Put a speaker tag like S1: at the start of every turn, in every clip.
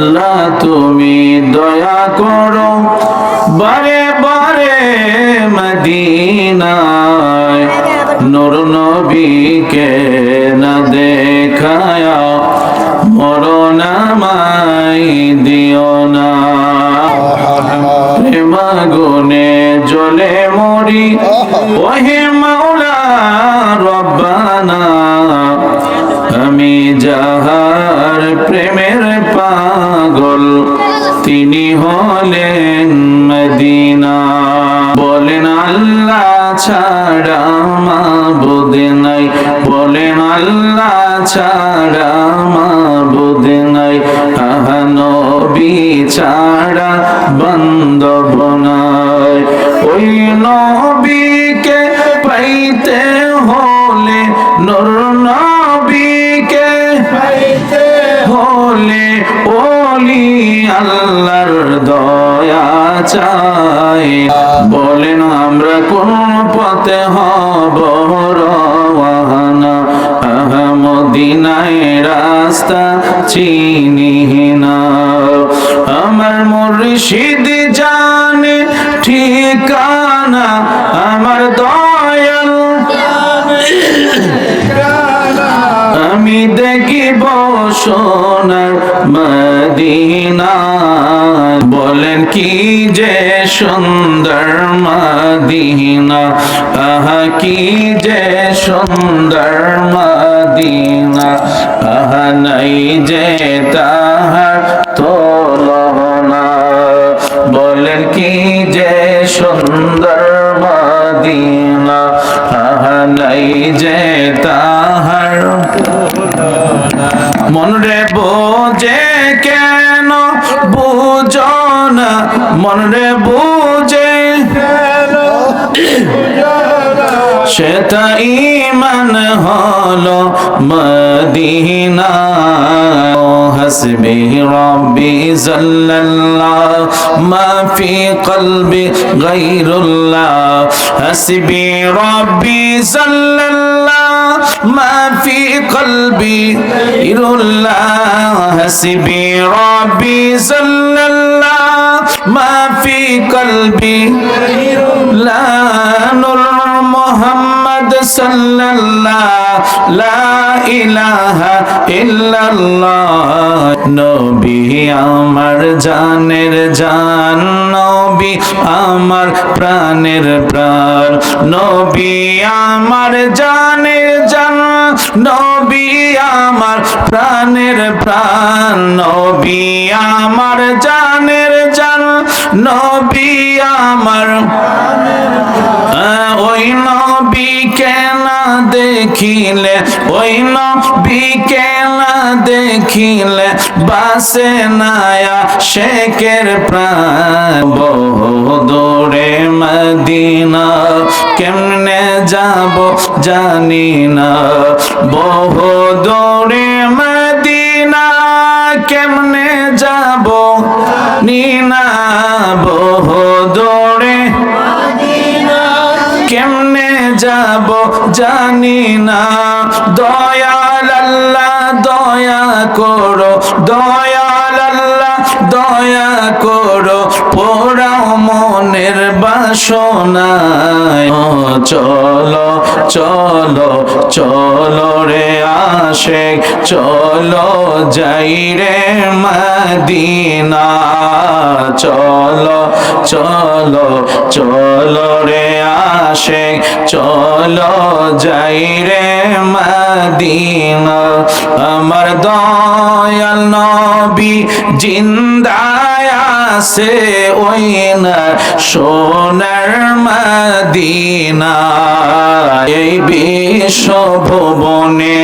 S1: আল্লাহ তুমি দয়া করো বারে বারে মদিনায় নূর নবীকে না দেখায়া মরণ আমায় দিও না। প্রেমাগুনে জ্বলে মরি ওহে মাওলা রব্বানা, আমি যাহার প্রেমের পাগল তিনি হলেন মদিনা। বলেন আল্লাহ ছাড়া মাবুদ নাই, বলেন আল্লাহ ছাড়া মাবুদ নাই, আহা নবী ছাড়া বান্ধব নাই। ওই নবীকে পাইতে হলে নূর নবীকে পাইতে হলে ওলি আল্লাহর দয়া চাই। বলেন আমরা কোন পথে হব রওয়ানা, আহা মদিনায় রাস্তা চিনি না। আমার মুর্শিদ জানে ঠিকানা, আমার দয়াল আমি দেখিব সোনার মদিনা। বলেন কি যে সুন্দর মদিনা, আহা কি যে সুন্দর মদিনা, আহা নাই যে তাহার তুলনা। বলেন কি যে সুন্দর মদিনা, আহা নাই যে তাহার। মন রে বোঝে কেন বুঝো না, মন রে বুঝে সেটা ঈমান হলো মদিনা। হাসবি রব্বি জাল্লাল্লাহ মা ফি কলবি গায়রুল্লাহ, হাসবি রব্বি জাল্লাল্লাহ মা ফি কলবি গায়রুল্লাহ, হাসবি রব্বি জাল্লাল্লাহ মা ফি কলবি গায়রুল্লাহ। নূর মুহাম্মদ সাল্লাল্লাহ লা ইলাহা ইল্লাল্লাহ। নবী আমার জানের জান, নবী আমার প্রাণের প্রাণ, নবী আমার জানের জান, নবী আমার প্রাণের প্রাণ, নবী আমার জানের জান, নবী আমার। ওই নবীকে না দেখিলে, ওই নবীকে না দেখিলে বাসে নায়া শেখের প্রাণ। বহু দূরে মদিনা কেমনে যাব জানি না, বহু দূরে মদিনা কেমনে যাব নিনা, বহু দূরে কেমনে যাব জানি না। দয়াল আল্লাহ দয়া করো, দয়াল আল্লাহ দয়া করো, পোড়াও মনের বাসনায়। চলো চলো চলো রে আশিক, চলো যাই রে মদিনা। চলো চলো চলো রে আশিক, চলো যাই রে মদিনা। আমার দয়াল নবী জিন্দায় আছে ওই না সোনার মদিনা। এই বিশ্ব ভুবনে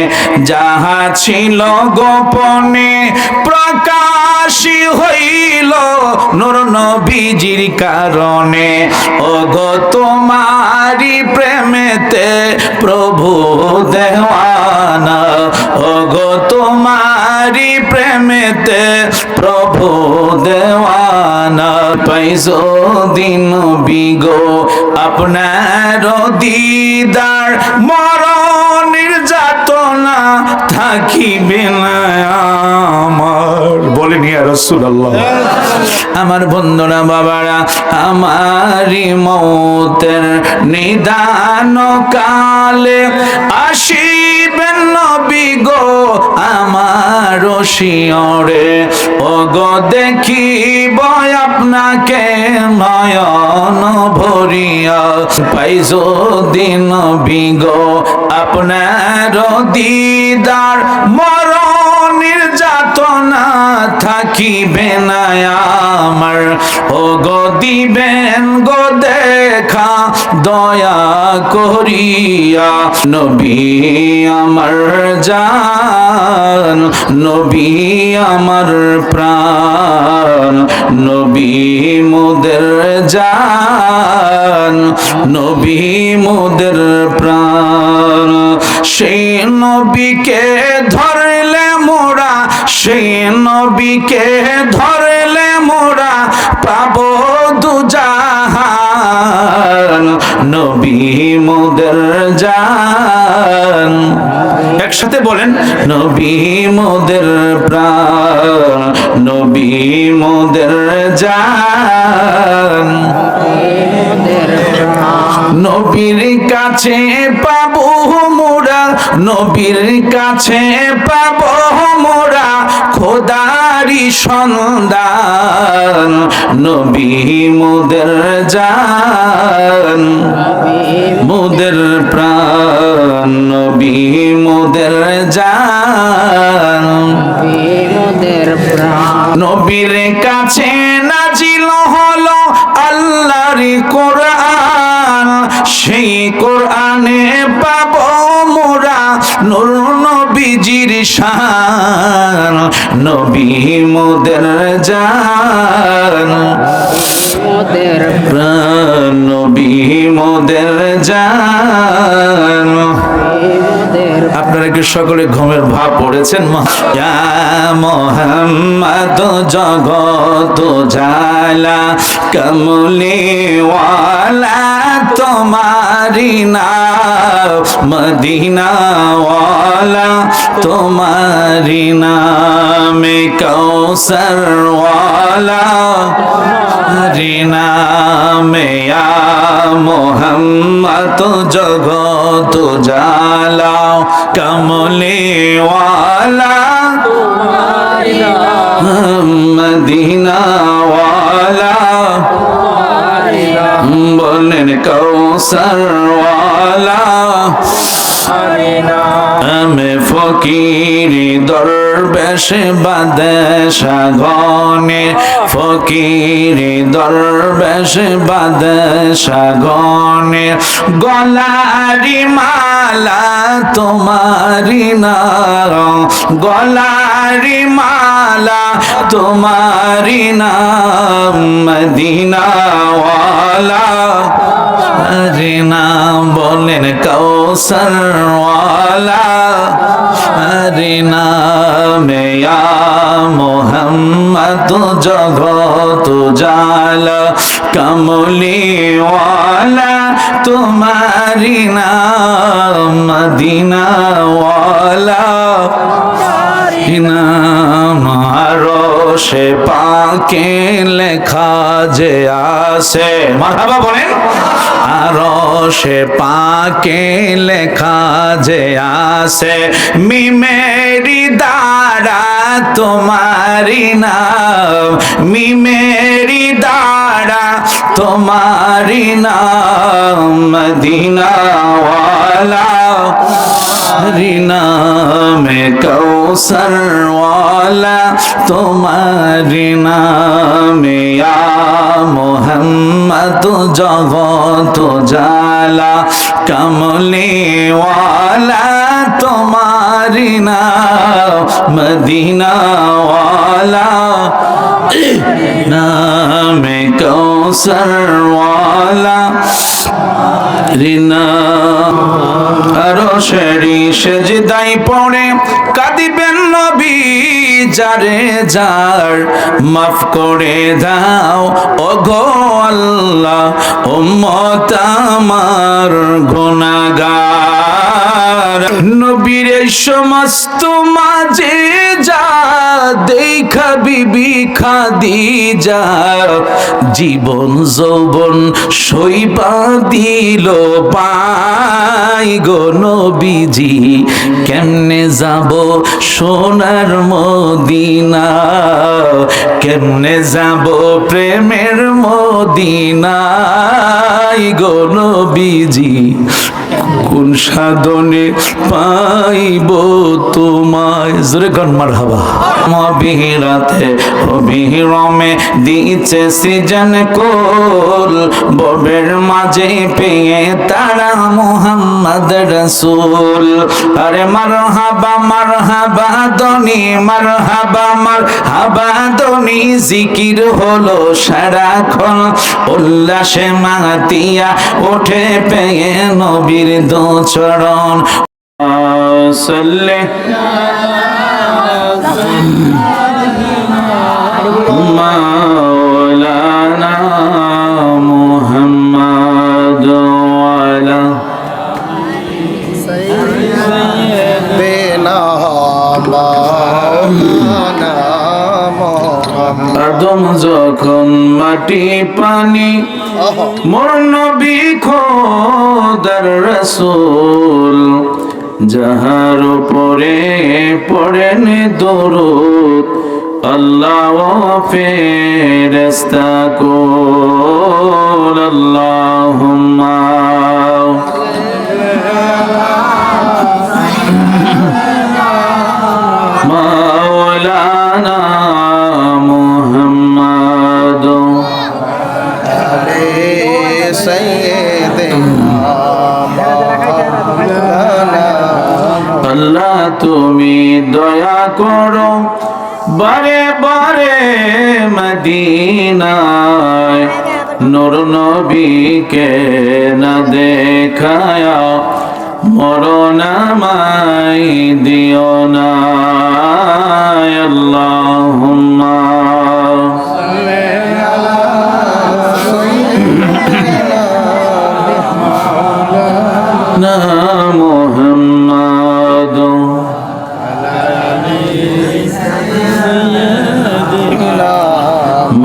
S1: যাহা ছিল গোপনে প্রকাশী হইল নূর নবীজির কারণে। ওগো তোমারি প্রেমেতে প্রভু দেওয়ানা, ওগো তোমারি প্রেমেতে প্রভু দেওয়ানা। পাইছো দিন বিগো আপনার দিদার, মরণের যাতনা থাকিবে না আমার। বলেন ইয়া রাসূলুল্লাহ। আমার বন্ধুরা বাবারা, আমারি মৌতের নিদান কালে আসিবেন নবী গো আমার শিয়রে, ও গো দেখিব আপনাকে নয়ন ভরিয়া, পাই যদি নবী গো আপনার দিদার, মরণের যাতনা থাকিবে না আমার, ও গো দিবেন গো দেখা দয়া করিয়া, নবী আমার জান, নবী আমার প্রাণ, নবী মোদের জান, নবী মোদের প্রাণ। সেই নবীকে ধরলে মোরা, সেই নবীকে ধরলে মোরা পাবো দুজাহান, নবী মোদের জান। একসাথে বলেন, নবী মোদের প্রাণ, নবী মোদের জান। নবীর কাছে পাবো মোরা, নবীর কাছে পাবো মোরা খোদারি সন্ধান, নবী মোদের জান, মোদের প্রাণ, নবী মোদের জান, নবীর কাছে নাজিল হলো আল্লাহর কোরআন, সেই কোরআনে পাবো মোরা নূর নবীজির শান, নবী মোদের জান, মোদের প্রাণ, নবী মোদের জান। আপনারা কি সকলে ঘুমের ভাব পড়েছেন? ইয়া মুহাম্মদ জগত জালা কমলি ওয়ালা তোমারি নাম, মদিনা ওয়ালা তোমারি নাম, কৌসর ওয়ালা তোমারি নাম, ইয়া মুহাম্মদ জগত জালা কমলি ওয়ালা তোমারি নাম, মদিনা ওয়ালা তোমারি নাম, বলেন কৌসর ওয়ালা তোমারি নাম। আমি ফকিরি দরবেশ বাদশা গনে, ফকিরি দরবেশ বাদশা গনে, গলারি মালা তোমারি নাম, গলারি মালা তোমারি নাম, মদিনা ওয়ালা তোমারি নাম, বলেন কৌসর ওয়ালা তোমারি নাম, ইয়া মুহাম্মদ জগত জালা কমলি ওয়ালা তোমারি নাম, মদিনা ওয়ালা তোমারি নাম। আরশে পাকে লেখা যে আছে, মারহাবা বলেন, আরশে পাকে লেখা যে আছে, মিমেরি দ্বারা তোমারি নাম, মিমেরি দ্বারা তোমারি নাম, মদিনা ওয়ালা তোমারি নাম, কৌসর ওয়ালা তোমারি নাম, ইয়া মুহাম্মদ জগত জালা কমলি ওয়ালা তোমারি নাম, মদিনা ওয়ালা নাম, কৌসর ওয়ালা রিনা। আরশেরি সেজদাই পড়ে কাঁদিবেন নবী, যারে যার মাফ করে দাও ওগো আল্লাহ, উম্মত আমার গুনাহগার। নবীর সমস্ত মাঝে যা দেখা বিবি খাদিজা জীবন যৌবন সইবা দিল পাই গো নবীজি কেমনে যাব সোনার মদিনা কেমনে যাব প্রেমের মদিনায় গো নবীজি কোন সাধনে পাইব তোমায় জোরে গান মারহাবা মবিরাতে অবিরমে দিচ্ছে সিজন কোল ববের মাঝে পেয়ে তারা মুহাম্মদ রাসূল আরে মারহাবা দনি মারহাবা দনি জিকির হলো সারাক্ষণ উল্লাসে মাতিয়া ওঠে পেয়ে নবীর দো চরণ সাল্লে মাওলানা মুহাম্মদ ওয়ালা সাইয়্যিদিনা মাওলানা আদম যখন মাটি পানি মোর নবী খোদার রাসূল যাহার উপরে পড়েন দরুদ আল্লাহ ও ফেরেশতা কুল আল্লাহুম্মা মাওলানা মুহাম্মদ আল্লাহ তুমি দয়া করো বারে বারে মদিনায় নূর নবীকে না দেখায়া মরণ আমায় দিও না আল্লাহুম্মা মুহাম্মদ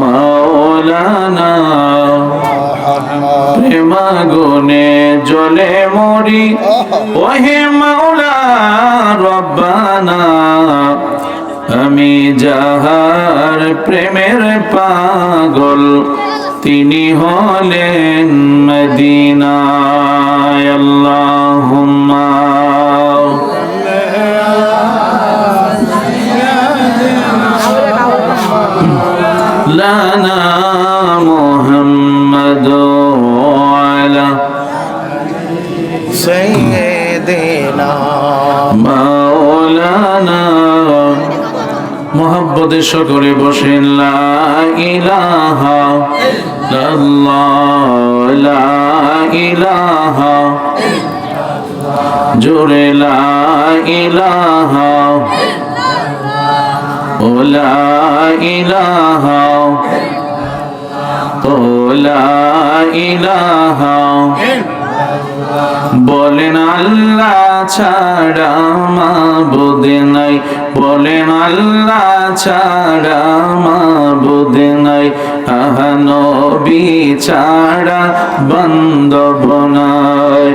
S1: মাওলানা প্রেমাগুনে জ্বলে মরি ওহে মাওলা রব্বানা আমি যাহার প্রেমের পাগল তিনি হলেন মদিনায় আল্লাহুম্মা লানা মুহাম্মদ ওয়ালা সাইয়্যিদিনা মাওলানা মোহাব্বতে সকলে বসেন লা ইলাহা ইল্লাল্লাহ লা ইলাহা জোরে লা ইলাহা ও লা ইলাহা ও লা ইলাহা বলেন আল্লাহ ছাড়া মাবুদ নাই বলেন আল্লাহ ছাড়া মাবুদ নাই আহা নবী ছাড়া বান্ধব নাই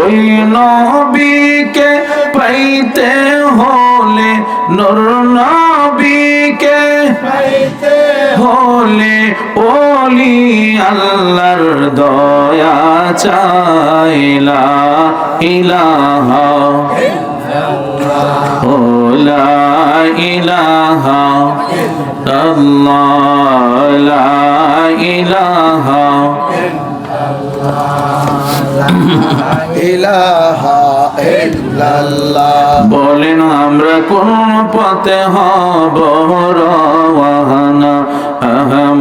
S1: ওই নবীকে পাইতে হলে নূর নবীকে পাইতে হলে ওলি আল্লাহর দয়া চাইলা ইলাহা ও লা ইলাহা ইল্লাল্লাহ লা ইলাহা ইলাহা ইল্লাল্লাহ বলেন আমরা কোন পথে হব রওয়ানা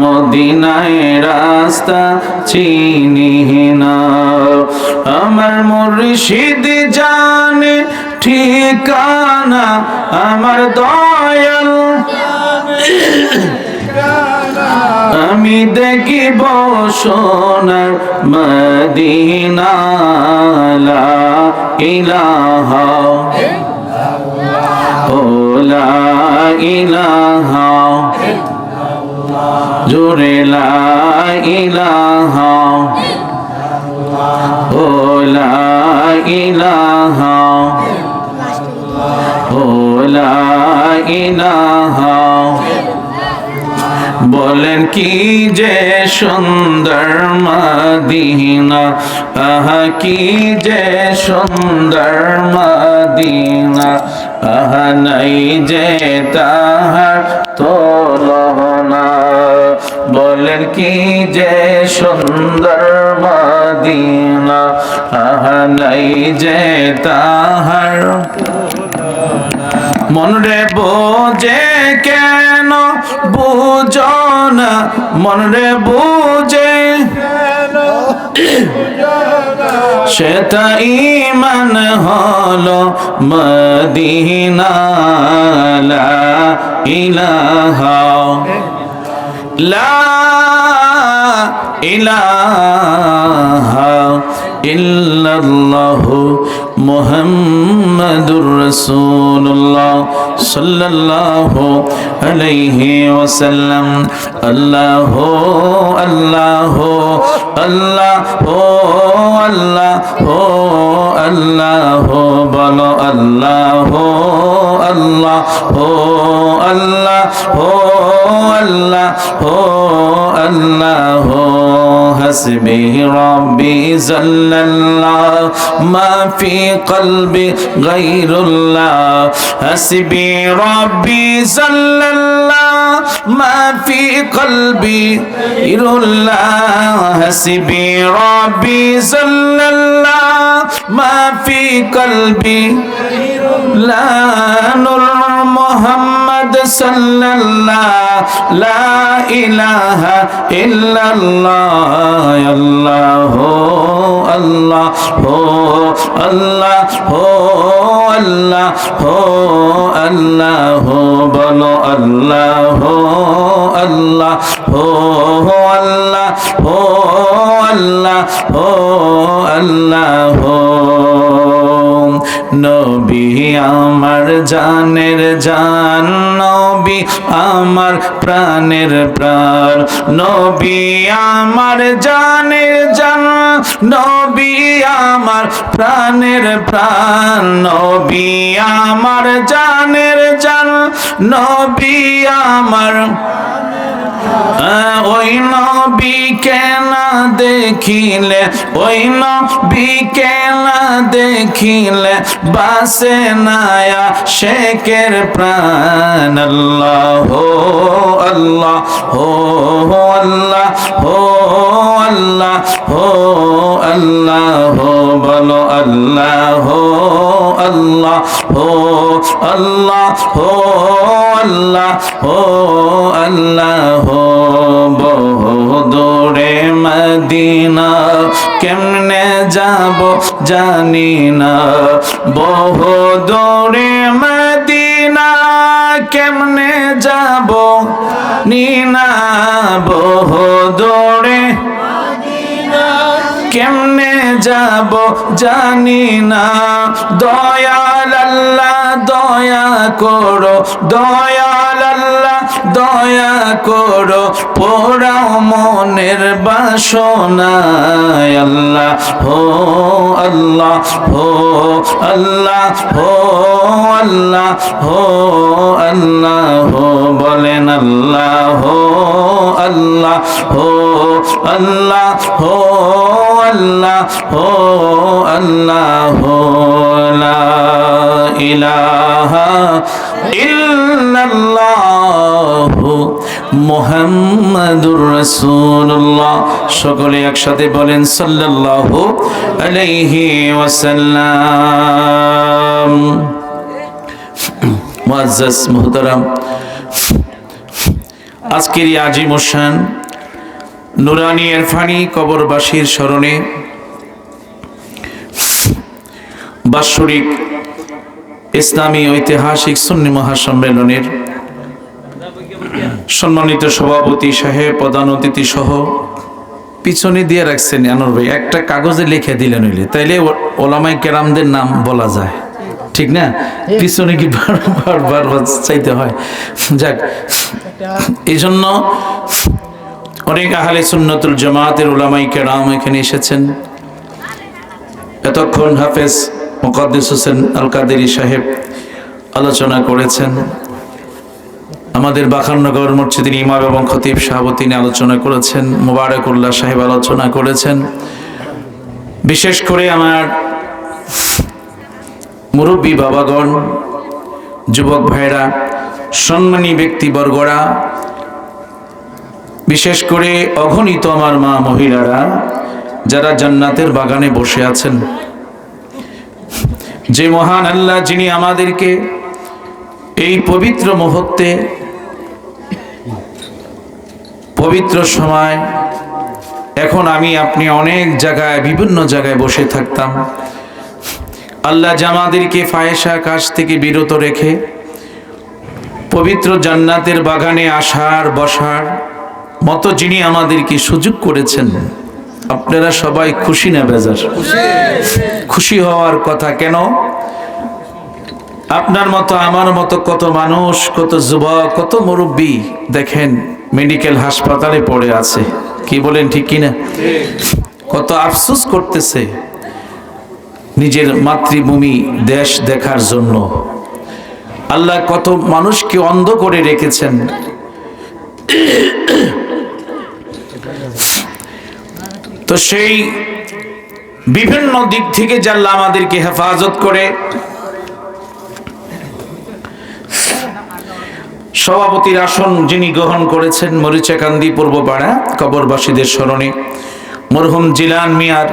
S1: মদিনায় রাস্তা চিনি না আমার মুর্শিদ জানে ঠিকানা আমার দয়াল আমি দেখিব সোনার মদিনা লা ইলাহা ও লা ইলাহা জোরে লা ইলাহা ও লা ইলাহা ও লা ইলাহা বলেন কি যে সুন্দর মদিনা আহা কি যে সুন্দর মদিনা আহা নাই যে তাহার তুলনা বলেন কি যে সুন্দর মদিনা আহা নাই যে তাহার মন রে বোঝে কেন বুঝো না মন রে বুঝে সেটা ঈমান হলো মদিনা লা ইলাহা লা ইলাহা ইল্লাল্লাহু মুহাম্মাদুর রাসূলুল্লাহ সাল্লাল্লাহু আলাইহি ওয়াসাল্লাম আল্লাহু আল্লাহু আল্লাহু আল্লাহু আল্লাহু বলো আল্লাহু আল্লাহু আল্লাহু আল্লাহু আল্লাহু হাসবি রব্বি জাল্লাল্লাহ মা ফি কলবি গায়রুল্লাহ হাসবি রব্বি জাল্লাল্লাহ মা ফি কলবি গায়রুল্লাহ হাসবি রব্বি জাল্লাল্লাহ মা ফি কলবি গায়রুল্লাহ নূর মুহাম্মদ সাল্লাল্লাহ লা ইলাহা ইল্লাল্লাহ আল্লাহু আল্লাহু আল্লাহু আল্লাহু আল্লাহু বলো আল্লাহু আল্লাহু আল্লাহু আল্লাহু আল্লাহু নবী আমার জানের জান নবী আমার প্রাণের প্রাণ নবী আমার জানের জান নবী আমার প্রাণের প্রাণ নবী আমার জানের জান নবী আমার ওই নবীকে না দেখিলে ওই নবীকে না দেখিলে বাসে নায়া শেখের প্রাণ আল্লাহ আল্লাহ হো আল্লাহ হো আল্লাহ হো আল্লাহ হো বলো আল্লাহ হো আল্লাহ হো আল্লাহ হো আল্লাহ হো আল্লাহ হো বহু দূরে মদিনা কেমনে যাব জানি না বহু দূরে মদিনা কেমনে যাব নিনা বহু দূরে কেমনে যাব জানি না দয়াল আল্লাহ দয়া করো দয়াল আল্লাহ দয়া করো পোড়াও মনের বাসনা আল্লাহ হো আল্লাহ হো আল্লাহ হো আল্লাহ হো আল্লাহ হো বলেন আল্লাহ হো আল্লাহ হো আল্লাহ হো আল্লাহ হো আল্লাহ হো লা ইলাহা ইল্লাল্লাহু মুহাম্মাদুর রাসূলুল্লাহ সকলে একসাথে বলেন সাল্লাল্লাহু আলাইহি ওয়াসাল্লাম মুআজ্জাজ মুহতারাম আজকের এই আজিম শান নুরানি ইরফানি কবরবাসীর স্মরণে বাৎসরিক ইসলামী ঐতিহাসিক সুন্নি মহাসম্মেলনের সম্মানিত সভাপতি সাহেব প্রধান অতিথি সহ পিছনে দিয়ে রাখছেন আনোয়ার ভাই একটা কাগজে লিখে দিলেন হইলে তাইলে ওলামায়ে কেরামদের নাম বলা যায় ঠিক না? পিছনে কি বারবার চাইতে হয়? যাক, এই জন্য অনেক আহলে সুন্নাতুল জামাতের উলামায়ে কেরাম এখানে এসেছেন। এতক্ষণ হাফেজ মুকাদ্দিস হোসেন আল কাদেরী সাহেব আলোচনা করেছেন। আমাদের বাখাননগর মসজিদের ইমাম এবং খতিব সাহেব তিনি আলোচনা করেছেন। মুবারকুল্লাহ সাহেব আলোচনা করেছেন। বিশেষ করে আমার মুরব্বী বাবাগণ, যুবক ভাইরা, সম্মানী ব্যক্তিবর্গরা, বিশেষ করে অগণিত আমার মা মহিলারা যারা জান্নাতের বাগানে বসে আছেন, যে মহান আল্লাহ যিনি আমাদেরকে এই পবিত্র মুহূর্তে, পবিত্র সময়, এখন আমি আপনি অনেক জায়গায় বিভিন্ন জায়গায় বসে থাকতাম, আল্লাহ যে আমাদেরকে ফায়েশা কাজ থেকে বিরত রেখে পবিত্র জান্নাতের বাগানে আসার বসার মতো যিনি আমাদেরকে সুযোগ করেছেন, আপনারা সবাই খুশি না বেজার? খুশি হওয়ার কথা। কেন? আপনার মতো আমার মতো কত মানুষ, কত যুবক, কত মুরব্বী দেখেন মেডিকেল হাসপাতালে পড়ে আছে। কি বলেন, ঠিক কিনা? কত আফসোস করতেছে নিজের মাতৃভূমি দেশ দেখার জন্য। আল্লাহ কত মানুষকে অন্ধ করে রেখেছেন। তো সেই বিভিন্ন দিক থেকে যে আল্লাহ আমাদেরকে হেফাজত করে, সভাপতির আসন যিনি গ্রহণ করেছেন মরিচাকান্দি পূর্বপাড়া কবরবাসীদের স্মরণে মরহুম জিলান মিয়ার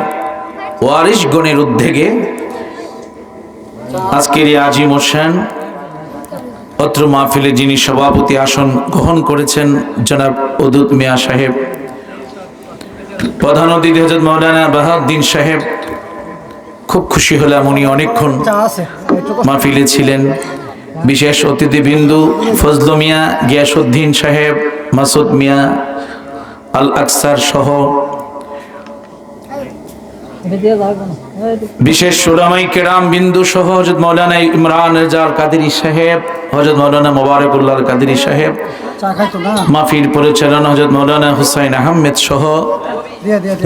S1: ওয়ারিশগণের উদ্যোগে আজকের এই আজিম হোসেন অত্র মাহফিলে যিনি সভাপতি আসন গ্রহণ করেছেন জনাব উদুত মিয়া সাহেব, প্রধান অতিথি হযরত মাওলানা বাহাউদ্দিন সাহেব, খুব খুশি হলাম উনি অনেকক্ষণ মাহফিলে ছিলেন। বিশেষ অতিথিবৃন্দু ফজলু মিয়া, গিয়াসউদ্দিন সাহেব, মাসুদ মিয়া, আল আকসার সহ বিশেষ উলামায়ে কেরাম বিন্দু সহ হযরত মাওলানা ইমরান রেজাল কাদেরী সাহেব, হযরত মাওলানা মুবারকুল্লাহ কাদেরী সাহেব, মাহফিল পরিচালনা হযরত মাওলানা হুসাইন আহমেদ সহ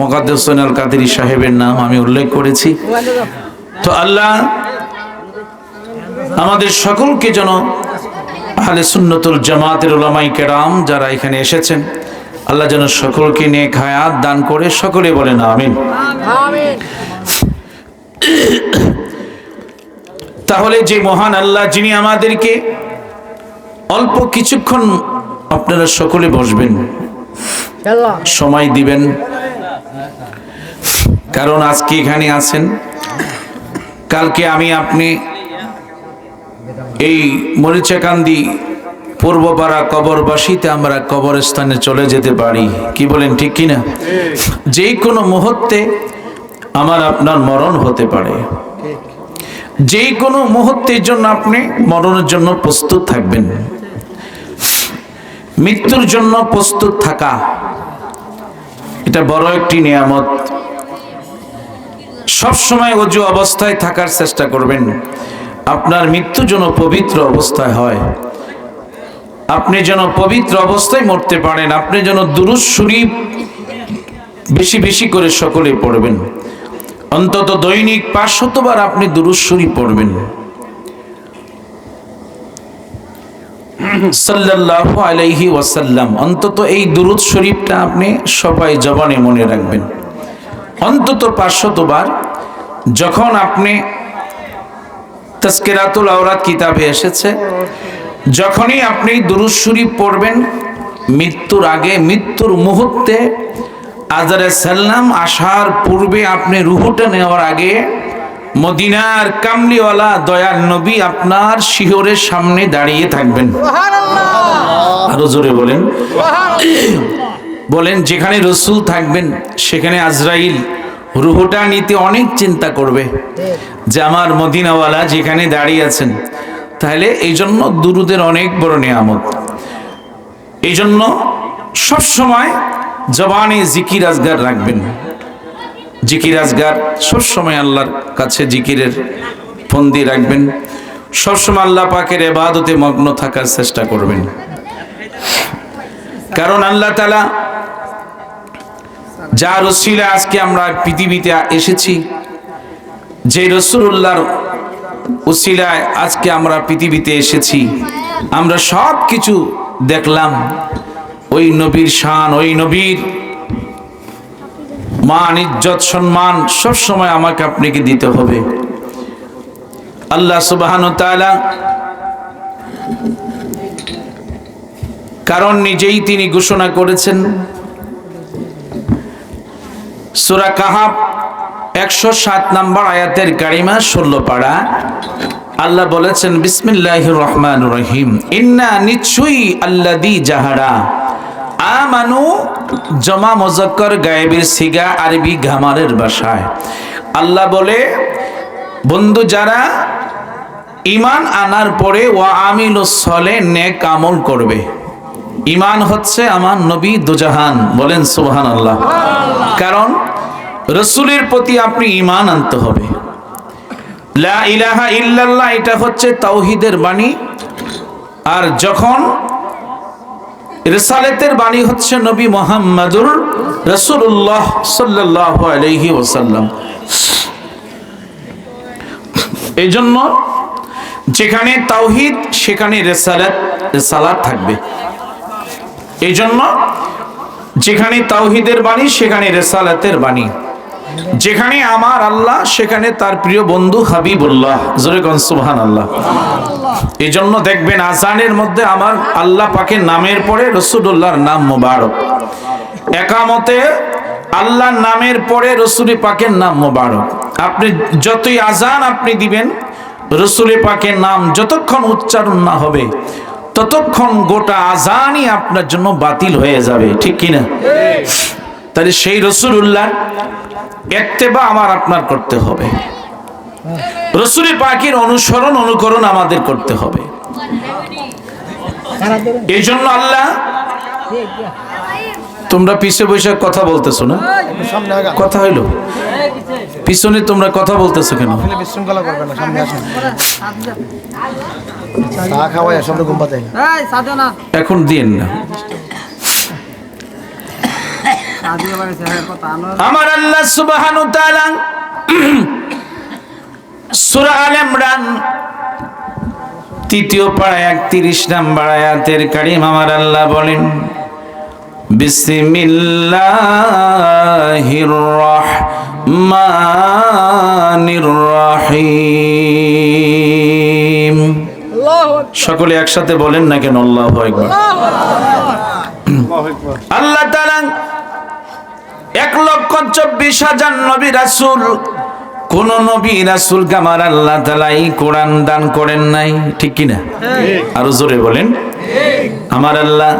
S1: মুকাদ্দাস হোসেন আল কাদেরী সাহেবের নাম আমি উল্লেখ করেছি। তো আল্লাহ আমাদের সকলকে যেন আহলে সুন্নাতুল জামাতের উলামায়ে কেরাম যারা এখানে এসেছেন, আল্লাহ যেন সকলকে নেক হায়াত দান করে। সকলে বলেন আমিন। তাহলে যে মহান আল্লাহ যিনি আমাদেরকে অল্প কিছুক্ষণ, আপনারা সকলে বসবেন, সময় দিবেন, কারণ আজকে এখানে আছেন, কালকে আমি আপনি এই মরিচাকান্দি পূর্বপাড়া কবরবাসীতে আমরা কবরস্থানে চলে যেতে পারি। কি বলেন, ঠিক কিনা? যে কোনো মুহূর্তে আমার আপনার মরণ হতে পারে। যে কোনো মুহূর্তের জন্য আপনি মরণের জন্য প্রস্তুত থাকবেন। মৃত্যুর জন্য প্রস্তুত থাকা এটা বড় একটি নিয়ামত। সব সময় ওযু অবস্থায় থাকার চেষ্টা করবেন, আপনার মৃত্যু যেন পবিত্র অবস্থায় হয়, আপনি যেন পবিত্র অবস্থায় মরতে পারেন। আপনি যেন দুরূদ শরীফ বেশি বেশি করে সকলে পড়বেন, অন্তত দৈনিক 500 বার আপনি দুরূদ শরীফ পড়বেন সাল্লাল্লাহু আলাইহি ওয়াসাল্লাম। অন্তত এই দুরূদ শরীফটা আপনি সবাই জবানে মনে রাখবেন, অন্তত 500 বার। যখন আপনি তাজকিরাতুল আওরাত কিতাবে এসেছে, যখনই আপনি দুরূদ শরীফ পড়বেন, মৃত্যুর আগে, মৃত্যুর মুহূর্তে, আজারে সালাম আসার পূর্বে, আপনি রুহুটা নেওয়ার আগে মদিনার কামলিওয়ালা দয়ার নবী আপনার শিহরের সামনে দাঁড়িয়ে থাকবেন। আরো জোরে বলেন, বলেন। যেখানে রসুল থাকবেন সেখানে আজরাইল রুহুটা নিতে অনেক চিন্তা করবে যে আমার মদিনাওয়ালা যেখানে দাঁড়িয়ে আছেন। তাহলে এই জন্য দুরুদের অনেক বড় নিয়ামত। এই জন্য সবসময় জবানে জিকির আজগার রাখবেন। জিকির আজগার সবসময় আল্লাহর কাছে জিকিরের ফন্দি রাখবেন, সবসময় আল্লাহ পাকের ইবাদতে মগ্ন থাকার চেষ্টা করবেন। কারণ আল্লাহ তাআলা যার ওসিলা আজকে আমরা পৃথিবীতে এসেছি, যে রাসূলুল্লাহর ওসিলায় আজকে আমরা পৃথিবীতে এসেছি, আমরা সব কিছু দেখলাম। ওই নবীর শান, ওই নবীর মান, ইজ্জত, সম্মান সব সময় আমাকে আপনাকে দিতে হবে। আল্লাহ সুবহানাহু ওয়া তাআলা কারণ নিজেই তিনি ঘোষণা করেছেন, সূরা কাহাফ 107 নম্বর আয়াতের কারিমা 16 পারা, আল্লাহ বলেছেন বিসমিল্লাহির রহমানির রহিম, ইন্না নিশ্চয়ই আল্লাযী যাহারা আমানু, জমা মুযাক্কার গায়েবের সিগা, আরবি ঘামারের ভাষায়। আল্লাহ বলে বন্ধু যারা ঈমান আনার পরে ওয়া আমিলুস সলে, নেক আমল করবে। ঈমান হচ্ছে আমার নবী দুজাহান, বলেন সুবহানাল্লাহ। কারণ রাসূলের প্রতি আপনি ঈমান আনতে হবে। লা ইলাহা ইল্লাল্লাহ এটা হচ্ছে তাওহীদের বাণী, আর যখন রিসালাতের বাণী হচ্ছে নবী মুহাম্মদুর রাসূলুল্লাহ সাল্লাল্লাহু আলাইহি ওয়াসাল্লাম। এজন্য যেখানে তাওহীদ সেখানে রিসালাত থাকবে। এজন্য যেখানে তাওহীদের বাণী সেখানে রিসালাতের বাণী, যেখানে আমার আল্লাহ সেখানে তার প্রিয় বন্ধু হাবিবুল্লাহ, জোরে কোন সুবহানাল্লাহ। এই জন্য দেখবেন আযানের মধ্যে আমার আল্লাহ পাকের নামের পরে রাসূলুল্লাহর নাম মোবারক, একামতে আল্লাহর নামের পরে রাসূল পাকের নাম মোবারক। আপনি যতই আযান আপনি দিবেন, রাসূল পাকের নাম যতক্ষণ উচ্চারণ না হবে ততক্ষণ গোটা আযানই আপনার জন্য বাতিল হয়ে যাবে, ঠিক কিনা? তাহলে সেই রাসূলুল্লাহ ইত্তেবা আমার আপনার করতে হবে, রাসূল পাকের অনুসরণ অনুকরণ আমাদের করতে হবে। এই জন্য আল্লাহ, তোমরা পিছে বসে কথা বলতেছো না, কথা হইলো পিছনে তোমরা কথা বলতেছো কেন? এখন দিন না। আমার আল্লাহ সুবহানাহু ওয়া তাআলা সূরা আলে ইমরান 3 পারা 31 নম্বর আয়াতের কারীম আমার আল্লাহ বলেন বিসমিল্লাহির রহমানির রহিম। সকলে একসাথে বলেন না কেন? আল্লাহু আকবার। আল্লাহ তাআলা 1,24,000 নবী রাসূল, কোন নবী রাসূলকে আমার আল্লাহ তাআলা এই কোরআন দান করেন নাই, ঠিক কি না? আরো জোরে বলেন। আমার আল্লাহ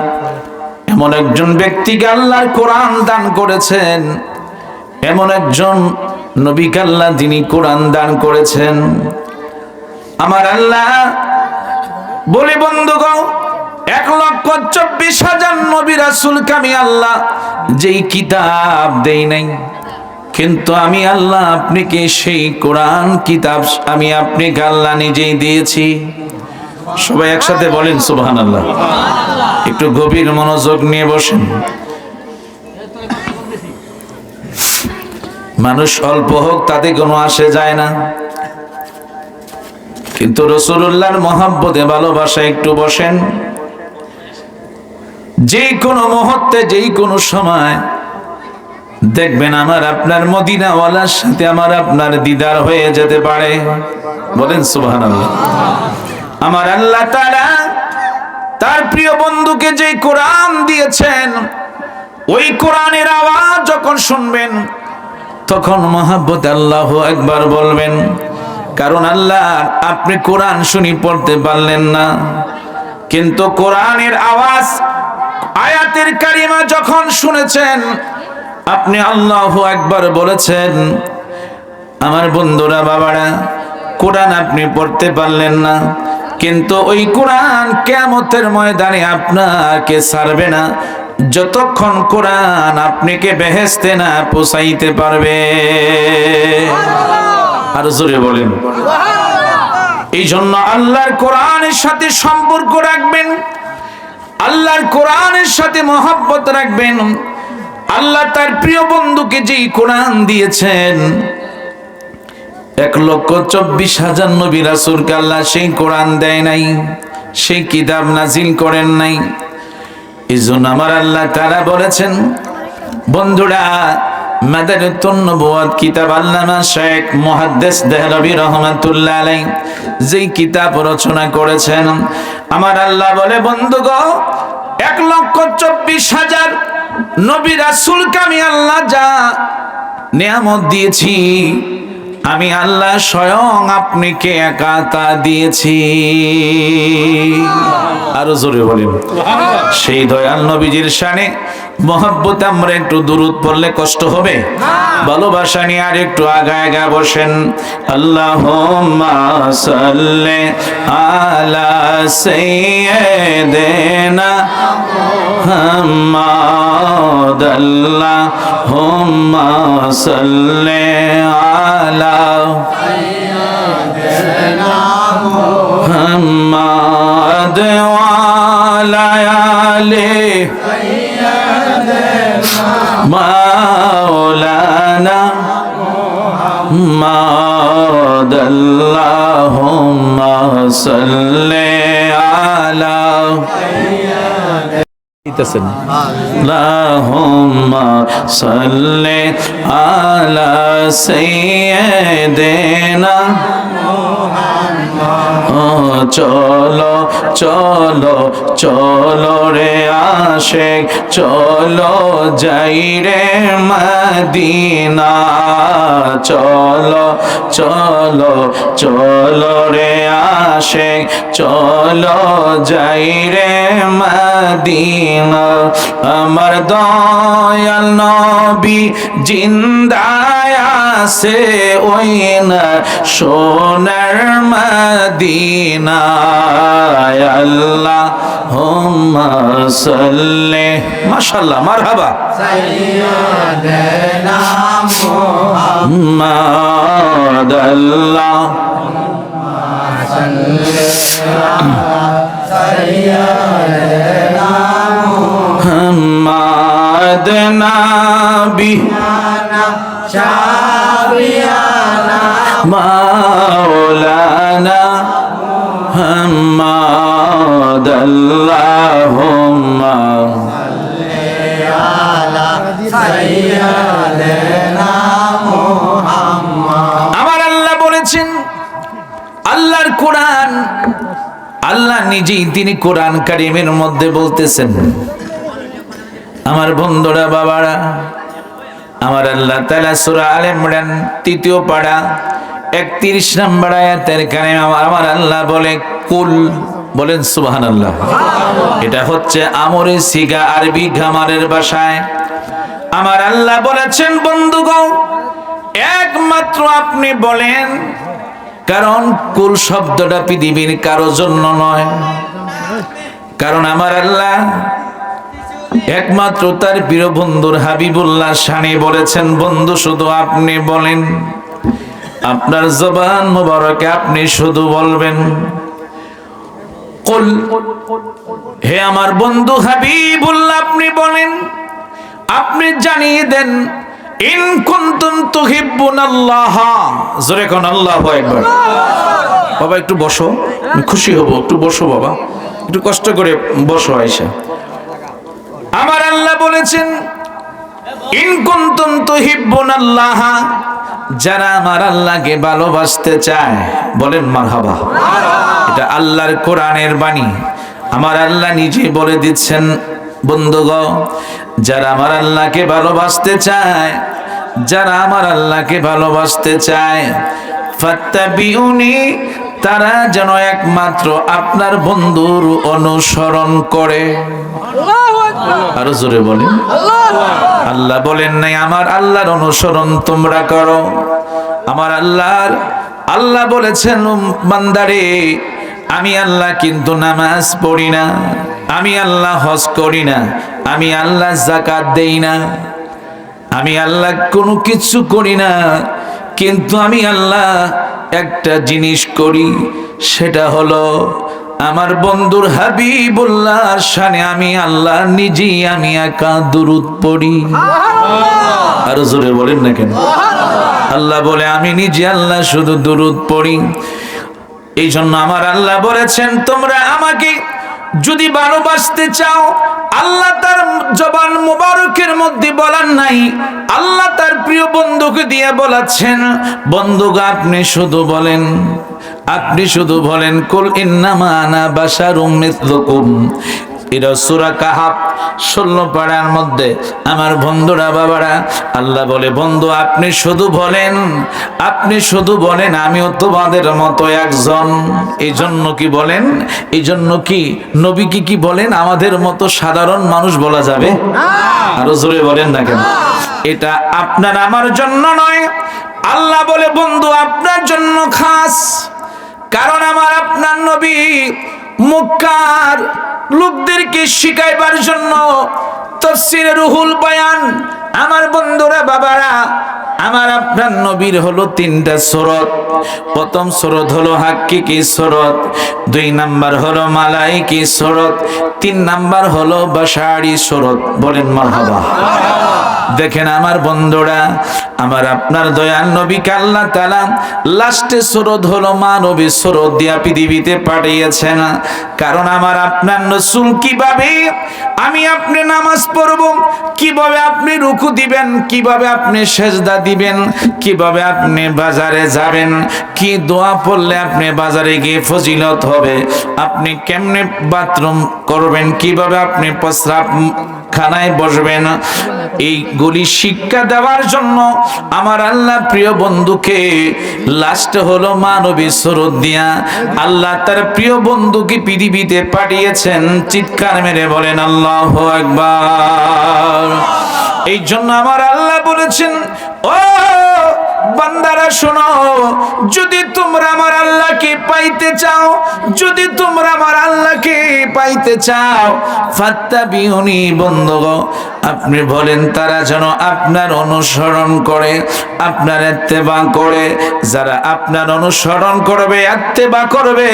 S1: এমন একজন ব্যক্তিকে আল্লাহর কোরআন দান করেছেন, এমন একজন নবীকে আল্লাহ তিনি কোরআন দান করেছেন। আমার আল্লাহ বলে বন্ধুগণ, 1,24,000 নবী রাসূলকে আমি আল্লাহ যেই কিতাব দেই নাই, কিন্তু আমি আল্লাহ আপনাকে সেই কোরআন কিতাব আমি আপনাকে আল্লাহ নিজেই দিয়েছি। সবাই একসাথে বলেন সুবহানাল্লাহ। একটু গভীর মনোযোগ নিয়ে বসেন। মানুষ অল্প হোক তাতে কোনো আসে যায় না, কিন্তু রাসূলুল্লাহর মহব্বতে ভালোবাসা একটু বসেন। যে কোনো মুহূর্তে যেই কোনো সময় দেখবেন আমার আপনার মদিনাওয়ালার সাথে আমার আপনার দিদার হয়ে যেতে পারে, বলেন সুবহানাল্লাহ। আমার আল্লাহ তাআলা তার প্রিয় বন্ধুকে যে কোরআন দিয়েছেন, ওই কোরআনের আওয়াজ যখন শুনবেন তখন মহব্বতে আল্লাহু আকবার বলবেন। কারণ আল্লাহ আপনি কোরআন শুনি পড়তে পারলেন না, কিন্তু কোরআনের আওয়াজ আয়াতের কারিমা যখন শুনেছেন আপনি আল্লাহু আকবার বলেছেন। আমার বন্ধুরা, বাবারা, কোরআন আপনি পড়তে পারলেন না, কিন্তু ওই কোরআন কিয়ামতের ময়দানে আপনাকে ছাড়বে না যতক্ষণ কোরআন আপনাকে বেহেশতে না পৌঁছাইতে পারবে। আর জোরে বলেন। এই জন্য আল্লাহর কোরআনের সাথে সম্পর্ক রাখবেন, আল্লাহর কোরআনের সাথে মহব্বত রাখবেন। আল্লাহ তার প্রিয় বন্ধুকে যেই কোরআন দিয়েছেন, 1,24,000 নবী রাসূলকে আল্লাহ সেই কোরআন দেয় নাই, সেই কিতাব নাজিল করেন নাই। এইজন্য আমার আল্লাহ তাআলা বলেছেন, বন্ধুরা মাদারিতুন নবুওয়াত কিতাব আল্লামা শেখ মুহাদ্দিস দেহলভী রাহমাতুল্লাহ আলাইহি যেই কিতাব রচনা করেছেন, আমার আল্লাহ বলে, বন্ধুগণ 1,24,000 নবী রাসূলকে আমি আল্লাহ যা নিয়ামত দিয়েছি, আমি আল্লাহ স্বয়ং আপনাকে একা তা দিয়েছি। আরো জোরে বলেন সেই দয়াল নবীজির শানে মহব্বতে আমরা একটু দুরূদ পড়লে কষ্ট হবে? ভালোবাসা নিয়ে আর একটু আগা বসেন। আল্লাহুম্মা সাল্লি আলা সাইয়্যিদিনা মুহাম্মাদ, আল্লাহুম্মা সাল্লি আলা সাইয়্যিদিনা মুহাম্মাদ ওয়া আলা আলি মাওলানা মুহাম্মদ, আল্লাহুম্মা সাল্লি আলা আল্লাহুম্মা সাল্লি আলা সাইয়্যিদিনা চলো চলো চলো রে আশিক, চলো যাই রে মদিনা, চলো চলো চলো রে আশিক, চলো যাই রে মদিনা। আমার দয়াল নবী জিন্দায় আছে ওই না সোনার মদিনায়, আল্লাহুম্মা সাল্লি, মাশাআল্লাহ, মারহাবা, সাইয়্যিদিনা মুহাম্মদ, আল্লাহুম্মা সাল্লি সাইয়্যিদিনা মুহাম্মদ, নবী শাফিয়ানা মাওলানা মুহাম্মদ, আল্লাহুম্মা সাল্লি আলা সাইয়্যিদিনা মুহাম্মদ। আমার আল্লাহ বলেছেন, আল্লাহর কোরআন, আল্লাহ নিজেই তিনি কোরআন কারীমের মধ্যে বলতেছেন, আমার বন্ধুরা বাবারা, আমার আল্লাহ তাআলা সূরা আলে ইমরান 3য় পারা 31 নম্বর আয়াতের কারণে আমার আল্লাহ বলে, কুল, বলেন সুবহানাল্লাহ। এটা হচ্ছে আমরে সিগা, আরবি গ্রামারের ভাষায়। আমার আল্লাহ বলেছেন, বন্ধুগণ একমাত্র আপনি বলেন, কারণ কুল শব্দটা পৃথিবীর কারো জন্য নয়, কারণ আমার আল্লাহ একমাত্র তার প্রিয় বন্ধুর হাবিবুল্লাহ শানে বলেছেন, বন্ধু শুধু আপনি বলেন, আপনার জবান মুবারকে আপনি শুধু বলবেন, কুল, হে আমার বন্ধু হাবিবুল্লাহ আপনি বলেন, আপনি জানিয়ে দেন, ইন কুনতুম তুহিব্বুনাল্লাহ, জোরে কোন আল্লাহু আকবার। বাবা একটু বসো, খুশি হব, একটু বসো বাবা, একটু কষ্ট করে বসো আয়েশা। আমার আল্লাহ বলেছেন, ইন কুনতুম তুহিব্বুনাল্লাহ, যারা আমার আল্লাহকে ভালোবাসতে চায়, বলেন মারহাবা। এটা আল্লাহর কোরআনের বাণী, আমার আল্লাহ নিজে বলে দিচ্ছেন, বন্ধুগণ যারা আমার আল্লাহকে ভালোবাসতে চায়, যারা আমার আল্লাহকে ভালোবাসতে চায়, ফাত্তাবিউনি, তারা যেন একমাত্র আপনার বন্ধুর অনুসরণ করে। আরো জোরে বলেন, আল্লাহ বলেন নাই আমার আল্লাহর অনুসরণ তোমরা করো। আমার আল্লাহ বলেছেন, বান্দারে আমি আল্লাহ কিন্তু নামাজ পড়ি না, আমি আল্লাহ হজ করি না, আমি আল্লাহ যাকাত দেই না, আমি আল্লাহ কোনো কিছু করি না, কিন্তু আমি আল্লাহ একটা জিনিস করি, সেটা হলো আমার বন্ধুর হাবিবুল্লাহর শানে আমি আল্লাহ নিজেই আমি একা দুরূদ পড়ি। আরো জোরে বলেন না কেন? আল্লাহ বলে আমি নিজে আল্লাহ শুধু দুরূদ পড়ি। এই জন্য আমার আল্লাহ বলেছেন, তোমরা আমাকে যদি ভালোবাসতে চাও, আল্লাহ তার জবান মুবারকের মধ্যে বলার নাই, আল্লাহ তার প্রিয় বন্ধুকে দিয়ে বলাচ্ছেন, বন্ধুগা আপনি শুধু বলেন, আপনি শুধু বলেন কুল ইন্নামা আনা বাশারুম মিসলুকুম। এটা সূরা কাহাফ 16 পারার মধ্যে আমার বন্ধুরা বাবারা আল্লাহ বলে, বন্ধু আপনি শুধু বলেন, আপনি শুধু বলেন আমিও তোমাদের মতো একজন। এই জন্য কি বলেন, এই জন্য কি নবীকে কি বলেন আমাদের মতো সাধারণ মানুষ বলা যাবে? আরো জোরে বলেন না কেন? এটা আপনার আমার জন্য নয়, আল্লাহ বলে বন্ধু আপনার জন্য খাস। কারণ আমার আপনার নবী মক্কার লোকদেরকে শিখাইবার জন্য তাফসীরে রুহুল বয়ান, আমার বন্ধুরা বাবারা আমার আপনার নবীর হলো 3টা সূরত। প্রথম সূরত হলো হাক্কিকি সূরত, 2 নাম্বার হলো মালাইকি সূরত, 3 নাম্বার হলো বাশারি সূরত। বলেন মারহাবা। দেখেন আমার বন্ধুরা, আমার আপনার দয়াল নবীকে আল্লাহ তাআলা লাস্টে সূরত হলো মানবী সূরত দিয়া পৃথিবীতে পাঠিয়েছেন। কারণ আমার আপনার রাসূল কিভাবে আমি আপনি নামাজ পড়ব, কিভাবে আপনি রুকু দিবেন, কিভাবে আপনি সেজদা দিবেন, কিভাবে আপনি বাজারে যাবেন, কি দোয়া পড়লে আপনি বাজারে গিয়ে ফজিলত হবে, আপনি কেমনে বাথরুম করবেন, কিভাবে আপনি প্রস্রাব খানায় বসবেন, এইগুলি শিক্ষা দেওয়ার জন্য আমার আল্লাহ প্রিয় বন্ধুকে লাস্ট হলো মানবী সূরত দিয়া আল্লাহ তার প্রিয় বন্ধুকে পৃথিবীতে পাঠিয়েছেন। চিৎকার মেরে বলেন আল্লাহু আকবার। এই জন্য আমার আল্লাহ বলেছেন, ও বান্দারা শোনো, যদি তোমরা আমার আল্লাহকে পাইতে চাও, যদি তোমরা আমার আল্লাহকে পাইতে চাও, ফাত্তাবিউনি বন্ধুগো, আপনি বলেন তারা যেন আপনার অনুসরণ করে, আপনার ইত্তেবা করে। যারা আপনার অনুসরণ করবে, ইত্তেবা করবে,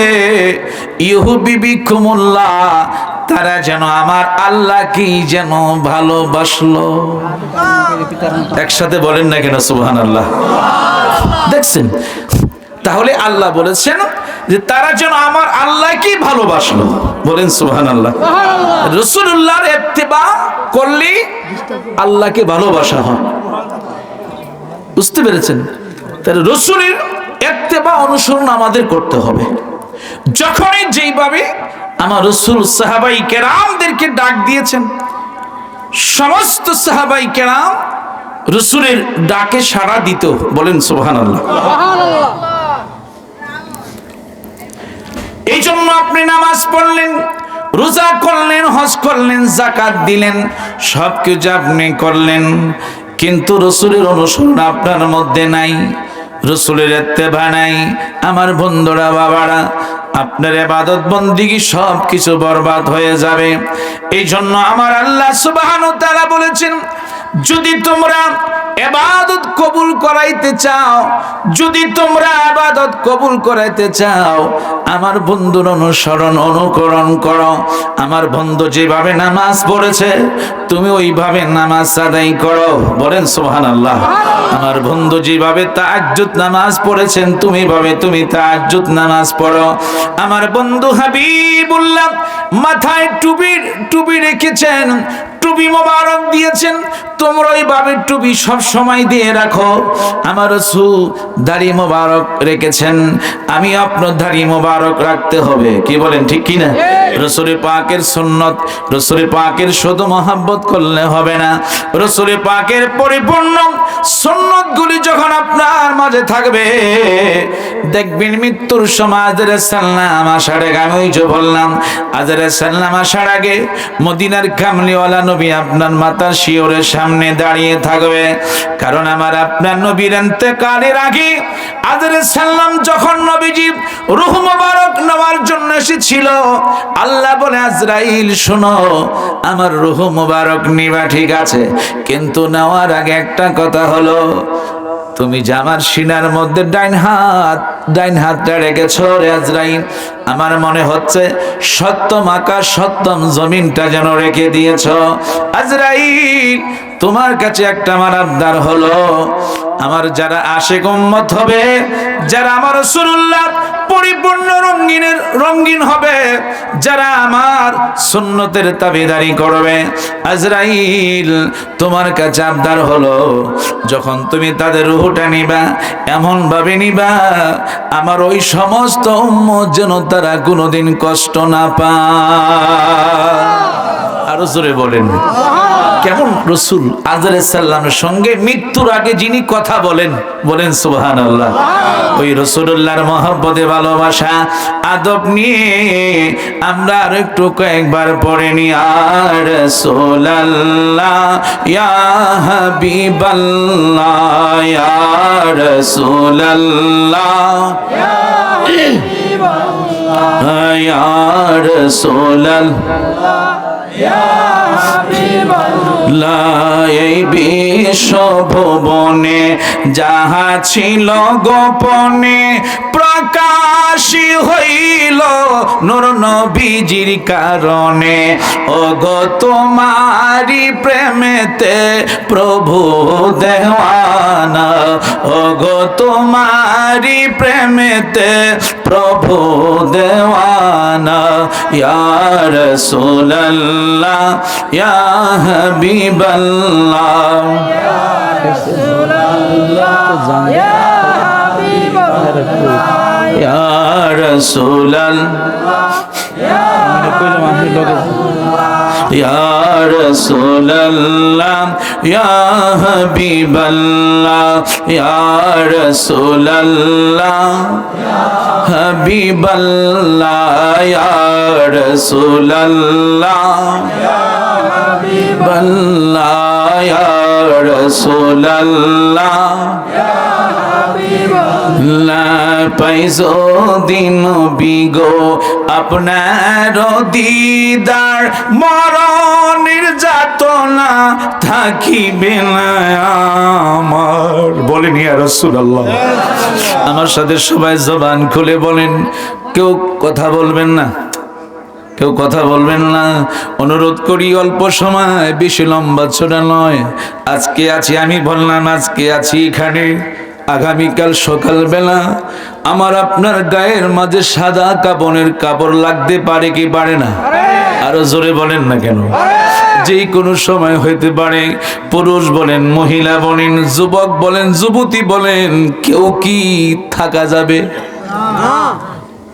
S1: ইউহিব্বুকুমুল্লাহ, তারা যেন আমার আল্লাহকেই যেন ভালোবাসলো। একসাথে বলেন না কেন সুবহানাল্লাহ? দেখছেন, তাহলে আল্লাহ বলেছেন যে তারা যেন আমার আল্লাহকেই ভালোবাসলো। বলেন সুবহানাল্লাহ। রাসূলুল্লাহর ইত্তেবা করলে আল্লাহকে ভালোবাসা হয়। বুঝতে পেরেছেন? তাহলে রাসূলের ইত্তেবা অনুসরণ আমাদের করতে হবে। যখনই যেইভাবে আমার রাসূল সাহাবাই কেরামদেরকে ডাক দিয়েছেন, সমস্ত সাহাবাই কেরাম রাসূলের ডাকে সাড়া দিত। বলেন সুবহানাল্লাহ। এই জন্য আপনি নামাজ পড়লেন, রোজা করলেন, হজ করলেন, যাকাত দিলেন, সবকিছু আপনি করলেন, কিন্তু রাসূলের অনুসরণ আপনার মধ্যে নাই, রাসূলের ইত্তেবা নাই। আমার বন্ধুরা বাবারা, আপনার ইবাদত বন্দেগী সব কিছু বরবাদ হয়ে যাবে। এই জন্য আমার আল্লাহ সুবহানাহু ওয়া তাআলা বলেছেন, যদি তোমরা ইবাদত কবুল করাইতে চাও, যদি তোমরা ইবাদত কবুল করাইতে চাও, আমার বন্ধুর অনুসরণ অনুকরণ করো। আমার বন্ধু যেভাবে নামাজ পড়েছে তুমি ওইভাবে নামাজ আদায় করো। বলেন সুবহানাল্লাহ। আমার বন্ধু যেভাবে তাহাজ্জুদ নামাজ পড়েছেন তুমি ভাবে তুমি তাহাজ্জুদ নামাজ পড়ো। আমার বন্ধু হাবিবুল্লাহ মাথায় টুপি রেখেছেন, টুপি মোবারক দিয়েছেন, তোমরা ওইভাবে টুপি সব সময় দিয়ে রাখো। আমার রাসূল দাড়ি মোবারক রেখেছেন, আমি আপনার দাড়ি মোবারক রাখতে হবে। কি বলেন, ঠিক কি না? রাসূল পাকের সুন্নাত, রাসূল পাকের শুধু মহব্বত করলে হবে না, রাসূল পাকের পরিপূর্ণ সুন্নাতগুলি যখন আপনার মাঝে থাকবে, দেখবেন মৃত্যুর সময় আজরে সালাম আসার আগে, আমি ওই যে বললাম আজরে সালাম আসার আগে মদিনার কামলিওয়ালা নবী আপনার মাতার শিয়রের সামনে দাঁড়িয়ে থাকবে। কারণ আমার আপনার নবীর ইন্তেকালের আগে আজরে সালাম যখন নবীজি রূহ মুবারক নেওয়ার জন্য এসেছিল, আল্লাহ বলে আজরাইল শোনো, আমার রূহ মুবারক নিবা ঠিক আছে, কিন্তু নেওয়ার আগে একটা কথা হলো, তুমি যে আমার সিনার মধ্যে ডাইন হাতটা রেখেছো রে আজরাইল, আমার মনে হচ্ছে সপ্তম আকাশ সপ্তম জমিনটা যেন রেখে দিয়েছো। আজরাইল, তোমার কাছে একটা আমার আবদার হলো, আমার যারা আশিক উম্মত হবে, যারা আমার রাসূলুল্লাহ পরিপূর্ণ রঙিন হবে, যারা আমার সুন্নতের তাবেদারি করবে, আজরাইল তোমার কাছে আবদার হলো, যখন তুমি তাদের রূহটা নিবা এমন ভাবে নিবা আমার ওই সমস্ত উম্মত যেন তারা কোনোদিন কষ্ট না পায়। আরো জোরে বলেন। কেমন রসুল আজরাইল সাল্লামের সঙ্গে মৃত্যুর আগে যিনি কথা বলেন, বলেন সুবহানাল্লাহ। ওই রাসূলুল্লাহর মহব্বতে ভালোবাসা আদব নিয়ে আমরা আর একটু কয়েকবার পড়ে নি, ইয়া রাসূলুল্লাহ ইয়া হাবিবাল্লাহ ইয়া রাসূলুল্লাহ ইয়া রাসূলুল্লাহ এই বিশ্বভুবনে যাহা ছিল গোপনে প্রকাশী হইল নূর নবীজির কারণে। ওগো তোমারি প্রেমেতে প্রভু দেওয়ানা, ওগো তোমারি প্রেমেতে প্রভু দেওয়ানা। ইয়া রাসূলুল্লাহ ইয়া হাবিবাল্লাহ ইয়া রাসূলুল্লাহ ইয়া হাবিবাল্লাহ ইয়া রাসূলুল্লাহ ইয়া রাসূলুল্লাহ ইয়া হাবিবাল্লাহ ইয়া রাসূলুল্লাহ হাবিবাল্লাহ ইয়া রাসূলুল্লাহ হাবিবাল্লাহ ইয়া রাসূলুল্লাহ পাইছো দিন বিগো আপনার দিদার, মরণের যাতনা থাকিবে না আমার। বলেন ইয়া রাসূলুল্লাহ। আমার সাথে সবাই জবান খুলে বলেন, কেউ কথা বলবেন না, কেউ কথা বলবেন না। অনুরোধ করি অল্প সময়, বেশি লম্বা ছোটা নয়। আজকে আছি, আমি বললাম আজকে আছি এখানে, আগামীকাল সকালবেলা আমার আপনার গায়ের মাঝে সাদা কাপড়ের কাপড় লাগতে পারে কি পারে না? আরো জোরে বলেন না কেন? যে কোনো সময় হইতে পারে। পুরুষ বলেন, মহিলা বলেন, যুবক বলেন, যুবতী বলেন, কেউ কি থাকা যাবে?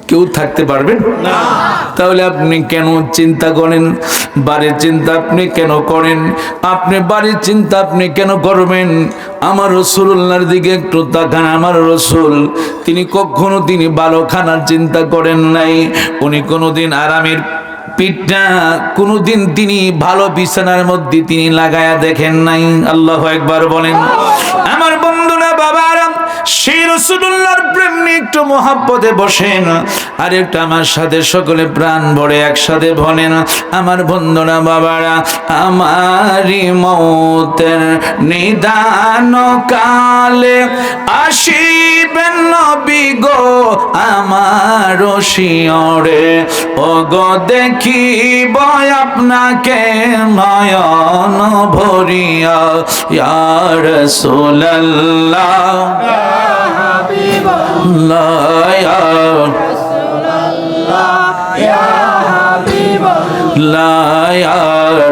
S1: কেউ থাকতে পারবেন না। তাহলে আপনি কেন চিন্তা করেন? বাড়ির চিন্তা আপনি কেন করেন? আপনি বাড়ির চিন্তা আপনি কেন করবেন? আমার রাসূলুল্লাহর দিকে একটু তাকান। আমার রাসূল তিনি কখনো তিনি ভালো খানার চিন্তা করেন নাই, উনি কোনোদিন আরামের পিঠটা কোনোদিন তিনি ভালো বিছানার মধ্যে তিনি লাগায়া দেখেন নাই। আল্লাহু আকবার বলেন। আমার বন্ধুরা, বাবারা, সেই রাসূলুল্লাহর প্রেম নিয়ে একটু মহব্বতে বসেন, আর একটু আমার সাথে সকলে প্রাণ ভরে একসাথে বলেন, আমার বন্ধুরা, বাবারা, আমারি মৌতের নিদান কালে আসিবেন নবী গো আমার শিয়রে, ও গো দেখিব আপনাকে নয়ন ভরিয়া, ইয়া রাসূলুল্লাহ ইয়া রাসূলুল্লাহ ইয়া হাবিবাল্লাহ ইয়া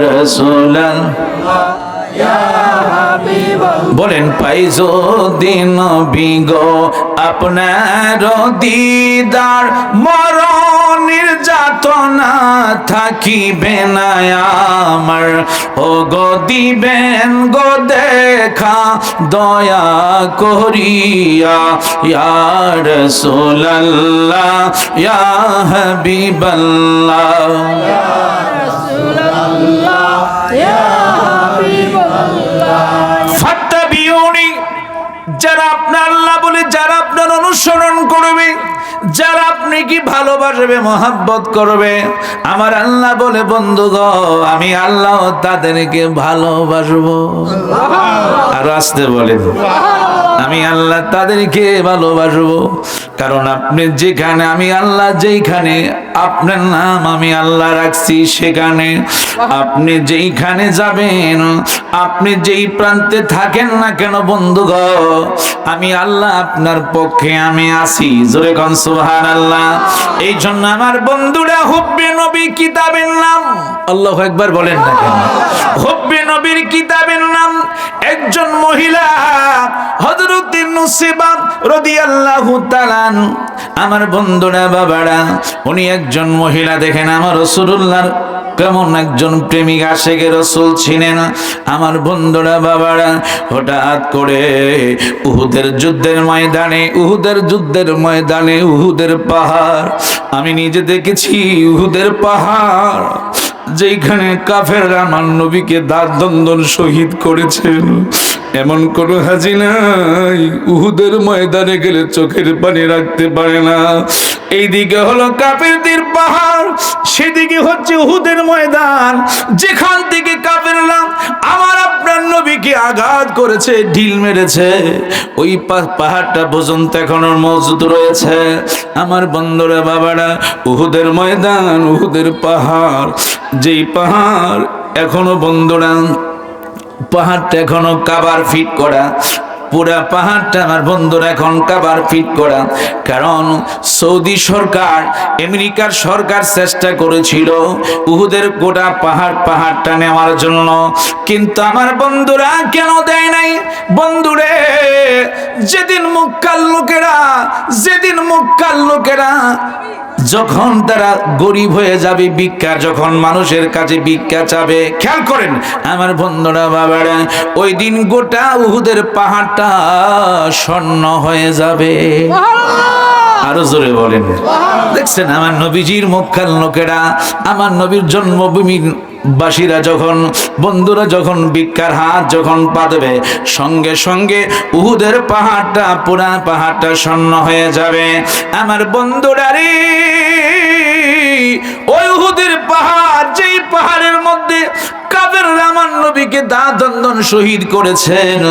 S1: রাসূলুল্লাহ ইয়া হাবিবাল্লাহ। বলেন, পাইছো দিন বিগো আপনার দিদার, মরণের যাতনা থাকিবে না আমার, ও গো দিবেন গো দেখা দয়া করিয়া, ইয়া রাসূলুল্লাহ ইয়া হাবিবাল্লাহ ইয়া রাসূলুল্লাহ ইয়া হাবিবাল্লাহ। ফাত্তাবিউনি, যারা আপনার আল্লাহ বলে, যারা আপনার অনুসরণ করবে, যারা আপনি কি ভালোবাসবে, মহব্বত করবে, আমার আল্লাহ বলে, বন্ধু গো আমি আল্লাহ তাদেরকে ভালোবাসবো। আর আসতে বলেন আমি আল্লাহ তাদেরকে ভালোবাসবো, কারণ আপনি যেখানে আমি আল্লাহ যেইখানে আপনার নাম আমি আল্লাহ রাখছি সেখানে আপনি যেইখানে যাবেন, আপনি যেই প্রান্তে থাকেন না কেন বন্ধুগণ, আমি আল্লাহ আপনার পক্ষে আমি আছি। জোরে কোন সুবহানাল্লাহ। এই জন্য আমার বন্ধুরা, হুব্বে নবী কিতাবের নাম, আল্লাহু আকবার বলেন না কেন? হুব্বে নবীর কিতাবের নাম একজন মহিলা হযরত নুসৈবা রাদিয়াল্লাহু তাআলা, আমার বন্ধুরা বাবারা, উনি একজন মহিলা। দেখেন আমার রাসূলুল্লাহর কেমন একজন প্রেমিক আশিকে রাসূল ছিলেন। আমার বন্ধুরা বাবারা, হঠাৎ করে উহুদের যুদ্ধের ময়দানে উহুদের পাহাড়, আমি নিজে দেখেছি উহুদের পাহাড়, যেখানে কাফেররা আমার নবীকে দাঁত দন্দন শহীদ করেছেন। এমন কোন হাজি নাই উহুদের ময়দানে গেলে চোখের পানি রাখতে পারে না। এইদিকে হলো কাফেরদের পাহাড়, সেদিকে হচ্ছে উহুদের ময়দান, যেখান থেকে কাফেররা আমার আপনার নবীকে আঘাত করেছে, ঢিল মেরেছে, ওই পাহাড়টা পর্যন্ত এখনো মজুদ রয়েছে। আমার বন্ধুরা বাবারা, উহুদের ময়দান, উহুদের পাহাড়, যেই পাহাড় এখনো বন্ধুরা, পাহাড়টা এখনো কাবার ফিট করা, পুরা পাহাড়টা আমার বন্ধুরা এখন কাবার ফিট করা। কারণ সৌদি সরকার, আমেরিকার সরকার চেষ্টা করেছিল উহুদের গোটা পাহাড়টা নেওয়ার জন্য, কিন্তু আমার বন্ধুরা কেন দেয় নাই? বন্ধুরে, যেদিন মক্কার লোকেরা যখন তারা গরিব হয়ে যাবে, যখন মানুষের কাছে ভিক্ষা চাবে, খেয়াল করেন আমার বন্ধুরা বাবারা, ওই দিন গোটা উহুদের পাহাড়টা স্বর্ণ হয়ে যাবে। আরো জোরে বলেন। দেখছেন আমার নবীজির মক্কার লোকেরা, আমার নবীর জন্মভূমির বাসীরা যখন, বন্ধুরা যখন ভিক্ষার হাত যখন পাতবে, সঙ্গে সঙ্গে উহুদের পাহাড়টা, পুরা পাহাড়টা স্বর্ণ হয়ে যাবে। আমার বন্ধুরা রে, ওই উহুদের পাহাড়, যেই পাহাড়ের মধ্যে কাফেররা আমার নবীকে দাঁত দন্দন শহীদ করেছেন,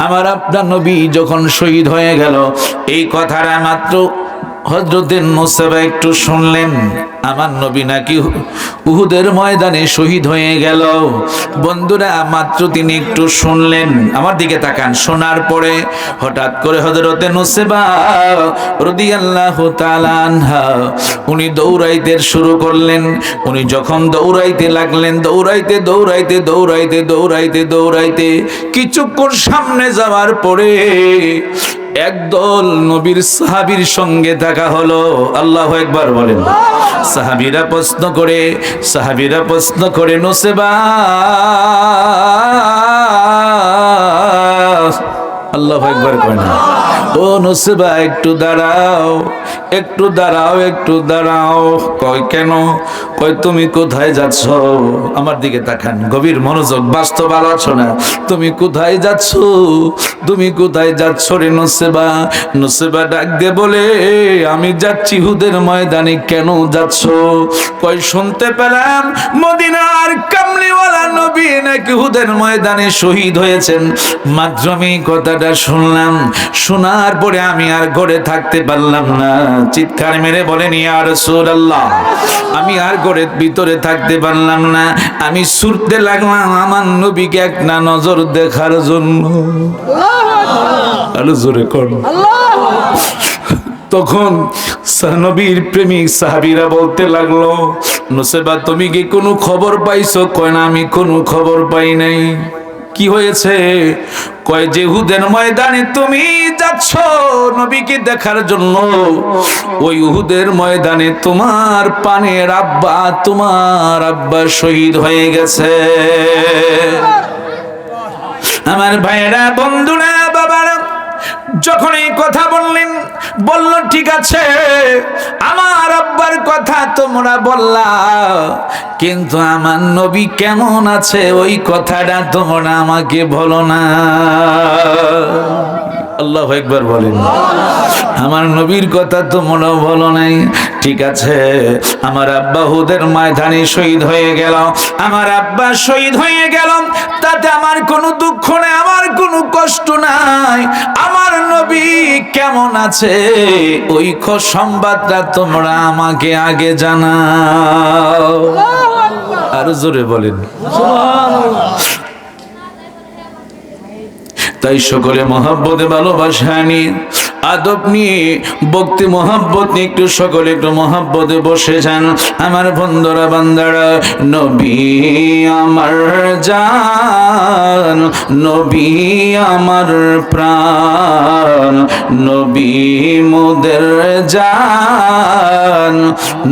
S1: আমার আপনার নবী যখন শহীদ হয়ে গেল, এই কথাটা মাত্র হযরত নুসৈবা একটু শুনলেন, আমার নবী নাকি উহুদের ময়দানে শহীদ হয়ে গেল। বন্ধুরা, মাত্র তিনি একটু শুনলেন, আমার দিকে তাকান, শোনার পরে হঠাৎ করে হযরত নুসৈবা রাদিয়াল্লাহু তাআলা আনহা উনি দৌড়াইতে শুরু করলেন। উনি যখন দৌড়াইতে লাগলেন, দৌড়াইতে কিছুক্ষণ সামনে যাওয়ার পরে একদল নবীর সাহাবীর সঙ্গে দেখা হলো। আল্লাহু আকবার বলেন। সাহাবীরা প্রশ্ন করে নুসৈবা, আল্লাহু আকবার করেন, ও নুসৈবা একটু দাঁড়াও। কয় কেন? কয় তুমি কোথায় যাচ্ছ? আমার দিকে তাকান, গভীর মনোযোগ, বাস্তব আলোচনা। তুমি কোথায় যাচ্ছ রে নুসৈবা? নুসৈবা ডাক দিয়ে বলে, আমি যাচ্ছি উহুদের ময়দানে। কেন যাচ্ছ? কয় শুনতে পেলাম মদিনার কামলিওয়ালা নবী নাকি উহুদের ময়দানে শহীদ হয়েছেন। মাত্র আমি কথাটা শুনলাম, শোনার পরে আমি আর ঘরে থাকতে পারলাম না। চিৎকার মেরে বলেন, ইয়া রাসূলুল্লাহ, আমি আর ঘরের ভিতরে থাকতে পারলাম না। আমি ছুটতে লাগলাম আমার নবীকে একটা নজর দেখার জন্য। আলো জোরে কর। তখন নবীর প্রেমিক সাহাবীরা বলতে লাগলো, নুসৈবা তুমি কি কোনো খবর পাইছো? কয় না, আমি কোনো খবর পাই নাই। কি হয়েছে? কয় যে উহুদের ময়দানে তুমি যাচ্ছ নবীকে দেখার জন্য, ওই উহুদের ময়দানে তোমার আব্বা শহীদ হয়ে গেছে। আমার ভাইয়েরা, বন্ধুরা, বাবারা, যখন এই কথা বলল ঠিক আছে, আমার আব্বার কথা তোমরা বললা, কিন্তু আমার নবী কেমন আছে ওই কথাটা তোমরা আমাকে বলো না। আল্লাহু আকবার বলেন। আমার নবীর কথা তোমরা বলো নাই। ঠিক আছে, আমার আব্বা উহুদের ময়দানে শহীদ হয়ে গেল, আমার আব্বা শহীদ হয়ে গেল, তাতে আমার কোনো দুঃখ নেই, আমার কোনো কষ্ট নাই, আমার নবী কেমন আছে ওই সংবাদটা তোমরা আমাকে আগে জানাও। আর জোরে বলেন তাই সকলে মহব্বতে ভালোবাসা নিয়ে আদব নিয়ে ভক্তি মহব্বত নিয়ে একটু সকলে একটু মহব্বতে বসে যান আমার বন্ধুরা বান্দারা। নবী আমার জান, নবী আমার প্রাণ, নবী মোদের জান,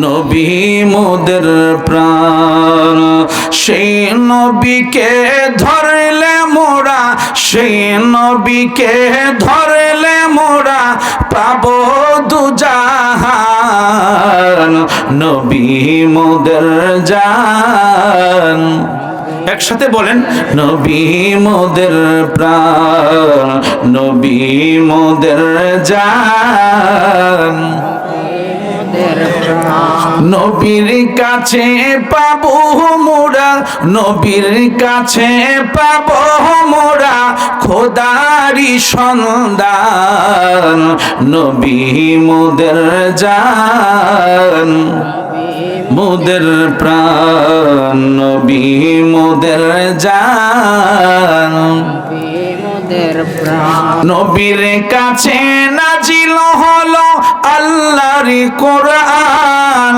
S1: নবী মোদের প্রাণ। সেই নবীকে ধরলে মোরা, সেই নবীকে ধরলে মোরা পাবো দুজাহান, নবী মোদের জান। একসাথে বলেন নবী মোদের প্রাণ, নবী মোদের জান। নবীর কাছে পাবো মোরা, নবীর কাছে পাবো মোরা খোদারি সন্ধান, নবী মোদের জান, মোদের প্রাণ, নবী মোদের জান। নবীর কাছে নাজিল হলো আল্লাহর কোরআন,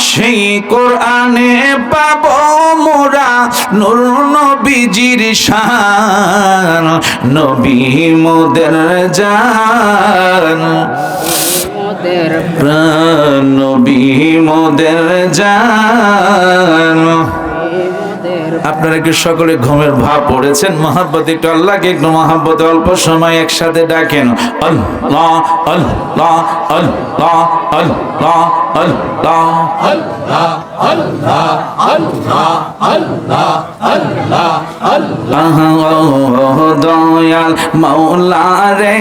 S1: সেই কোরআনে পাবো মোরা নূর নবীজির শান, নবী মোদের জান, প্রাণ, নবী মোদের জান। আপনারা কি সকলে ঘুমের ভাব পড়েছেন? মহব্বত একটু আল্লাহকে একটু মহব্বতে অল্প সময় একসাথে ডাকেন আল্লাহ আল্লাহ আল্লাহ আল্লাহ আল্লাহ আল্লাহ আল্লাহ আল্লাহ আল্লাহ আল্লাহ আল্লাহ। দয়াল মাওলা রে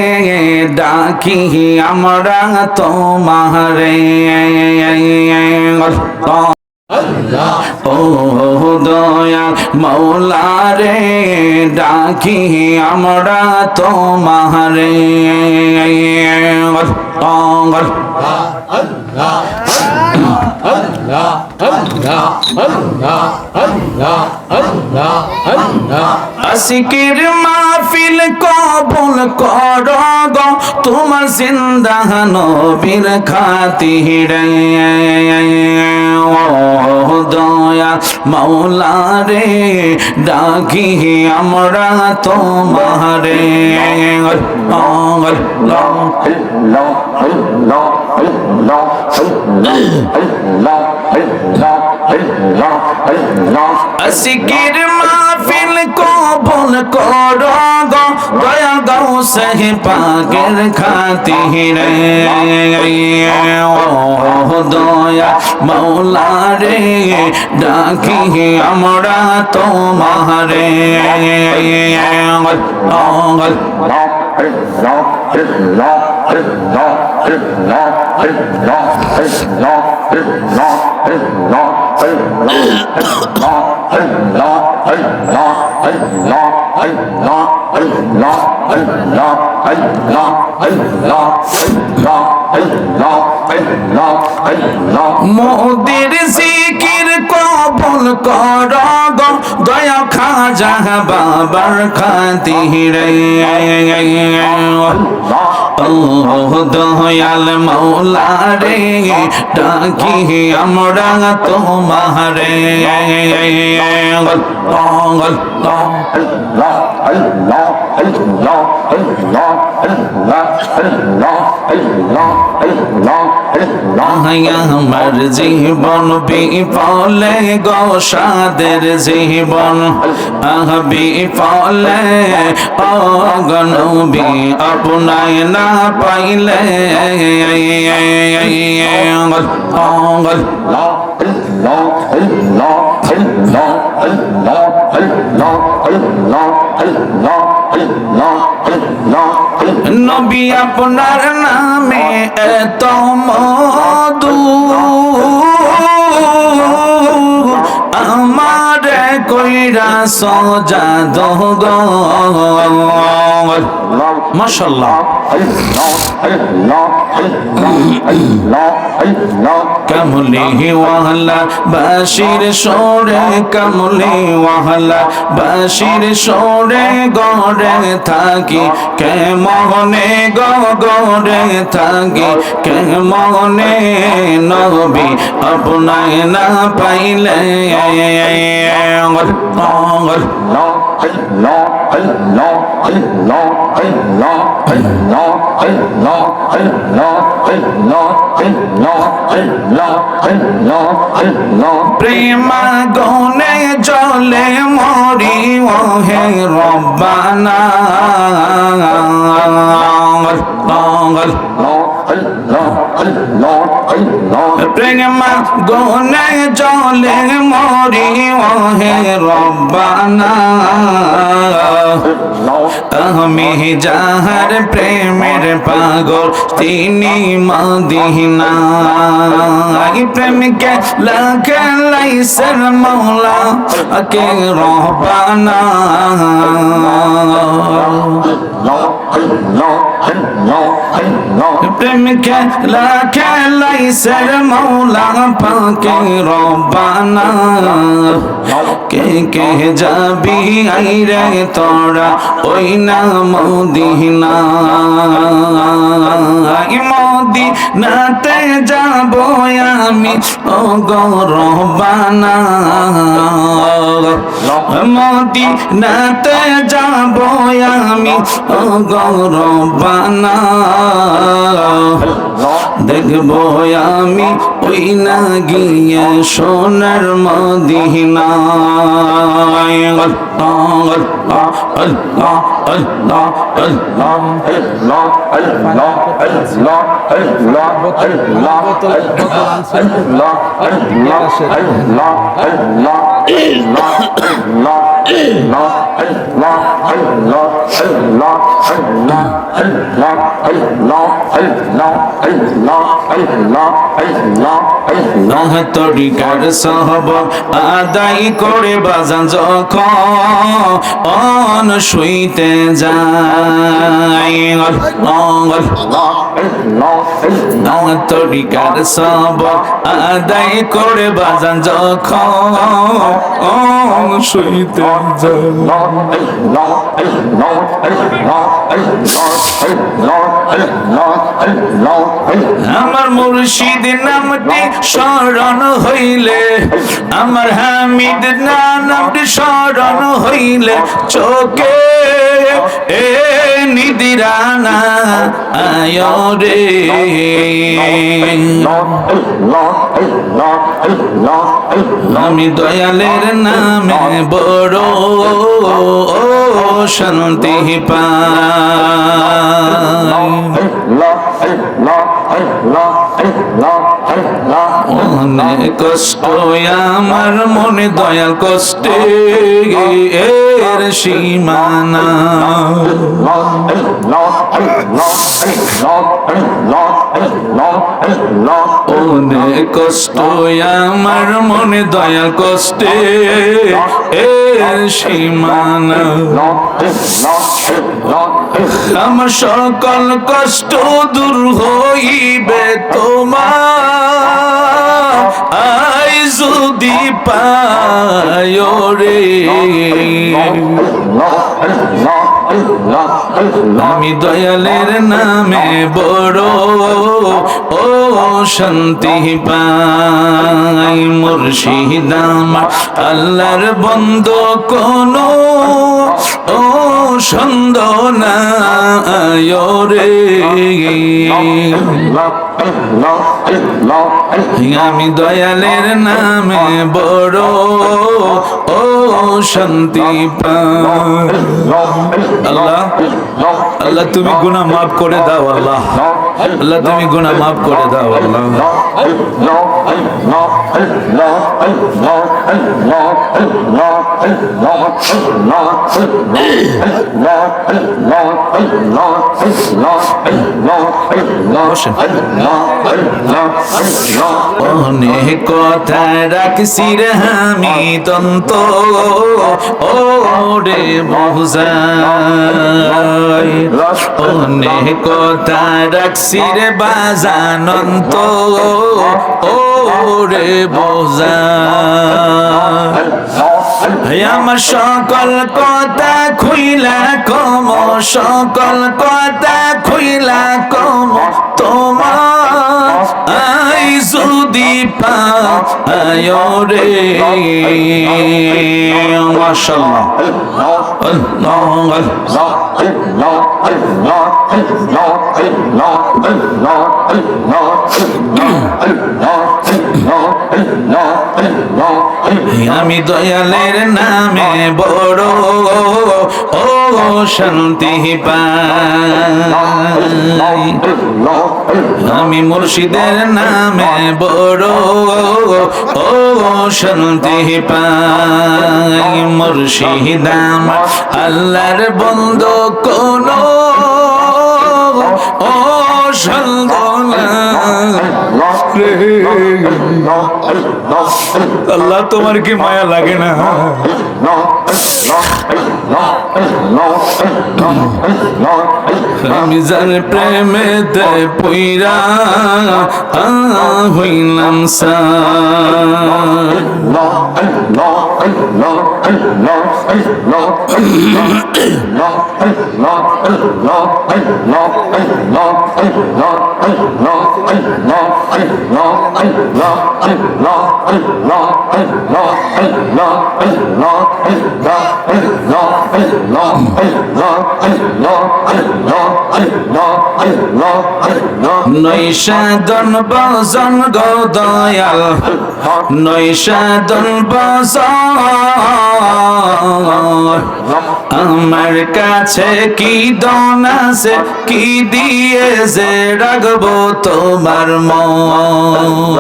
S1: ডাকি আমরা তোমারে আল্লাহ ও দয়াল মাওলা রে ডাকি আমরা তোমারে আশিকের মাহফিল কবুল করো গো তোমার জিন্দা নবীর খাতিরে দয়া মাওলা রে ডাকি আমরা তোমারে আশিকের মাহফিল কবুল করো গো দয়া গাউসে পাকের খাতিরে দয়া মাওলা রে ডাকি আমরা তোমারে মোদের জিকির কবুল করো গো দয়া খাজা বাবার খাতিরে আল্লাহ দয়াল মাওলা রে ডাকি আমরা তোমারে আমার জীবন বিফলে গো সাদের জীবন বিফলে অগনবী আপনায় না পাইলে নবী আপনার নামে এত মধু আমার কইরা সজা দো গো মাশাআল্লাহ। কামলি ওয়ালা বাশির সরে, কামলি ওয়ালা বাশির সরে গড়ে থাকি, কেমনে গড়ে থাকি, কেমনে নবী আপনায় না পাইলে। প্রেম আগুনে জ্বলে মরি ওহে রব্বানা, প্রেম আগুনে জ্বলে মরি ওহে রব্বানা। আমি যাহার প্রেমের পাগল তিনি মদিনা, প্রেমকে লাগাইছেন মৌলা কে রব্বানা। প্রেমকে লাগাইছেন মৌলা পাকে রব্বানা। কে কে যাবি আইরে তোরা ওই না মদিনা, মদিনাতে যাব আমি ও গো রব্বানা, মদিনাতে যাব আমি ও গো রব্বানা। দেখব আমি ওই না গিয়ে সোনার মদিনা। তরিকার সহবত আদায় করে বাজান যখন শুইতে যায়, তরিকার সহবত আদায় করে বাজান যখন শুইতে যায়। আমার মুর্শিদ নামটি স্মরণ হইলে, আমার হামিদ নামটি স্মরণ হইলে, চোখে নিদিরানা আয় রে। আমি দয়ালের নামে বড় শান্তি পাই। অনেক কষ্ট আমার মনে দয়াল কষ্টে এর সীমানা। অনেক কষ্ট আমার মনে দয়াল কষ্টে এর সীমানা। আমার সকল কষ্ট দূর হইবে তোমার আই যদি পায় রে। আমি দয়ালের নামে বড় ও শান্তি পাই। মুর্শিদ আমার আল্লাহর বন্ধু কোনো ও সন্দ নাই রে। আমি দয়ালের নামে বড় ও শান্তি পাই। আল্লাহ আল্লাহ তুমি গুনাহ মাফ করে দাও, আল্লাহ আল্লাহ তুমি গুনাহ মাফ করে দাও, আল্লাহ। বসেন। অনেক কথা রাখছি রে আমি তন্ত ও রে মহুজাই, অনেক কথা রাখছি রে বাজানন্ত ও রে বোঝাই। আমার সকল কথা খুইলা কম, সকল কথা খুইলা কম তোমার আই যদি পায় রে। মাশাআল্লাহ, আল্লাহ আমি দয়ালের নামে বড় ও শান্তি পাই, আমি মুর্শিদের নামে বড় ও শান্তি পাই। মুর্শিদ আমার আল্লাহর বন্ধু কোন ও আল্লাহ, তোমার কি মায়া লাগে না? আমি যার প্রেমে দে পুইরা হইলাম নৈশাদন বজন গো দয়াল, নৈশাদন বজন আমার কাছে কি দন আছে, কি দিয়ে যে রাখবো তোমার মন।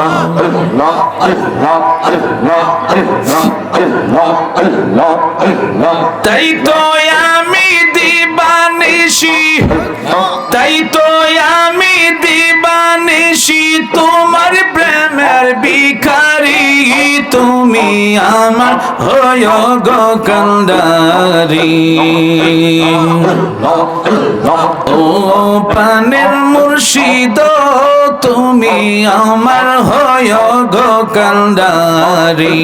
S1: তাই তো আমি দিবানিশি, তাই তো আমি দিবানিশি তোমার প্রেমের ভিখারি, তুমি আমার হয় গো কান্ডারি। ও পানের মুর্শিদ তুমি আমার হয় গো কান্ডারি।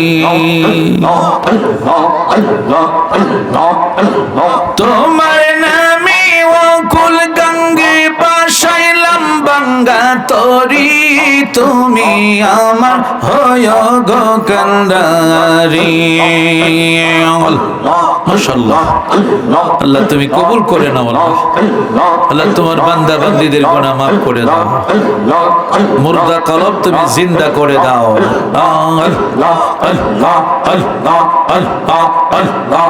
S1: তোমার নামে অকুল গঙ্গে বাসাইলাম বাঙ্গা তরি, তুমি আমার হয় গো কান্ডারি। মাশাআল্লাহ, আল্লাহ তুমি কবুল করে নাও। আল্লাহ তোমার বান্দা বান্দীদের গুনাহ মাফ করে দাও, মুর্দা কলব তুমি জিন্দা করে দাও। আল্লাহ আল্লাহ আল্লাহ আল্লাহ আল্লাহ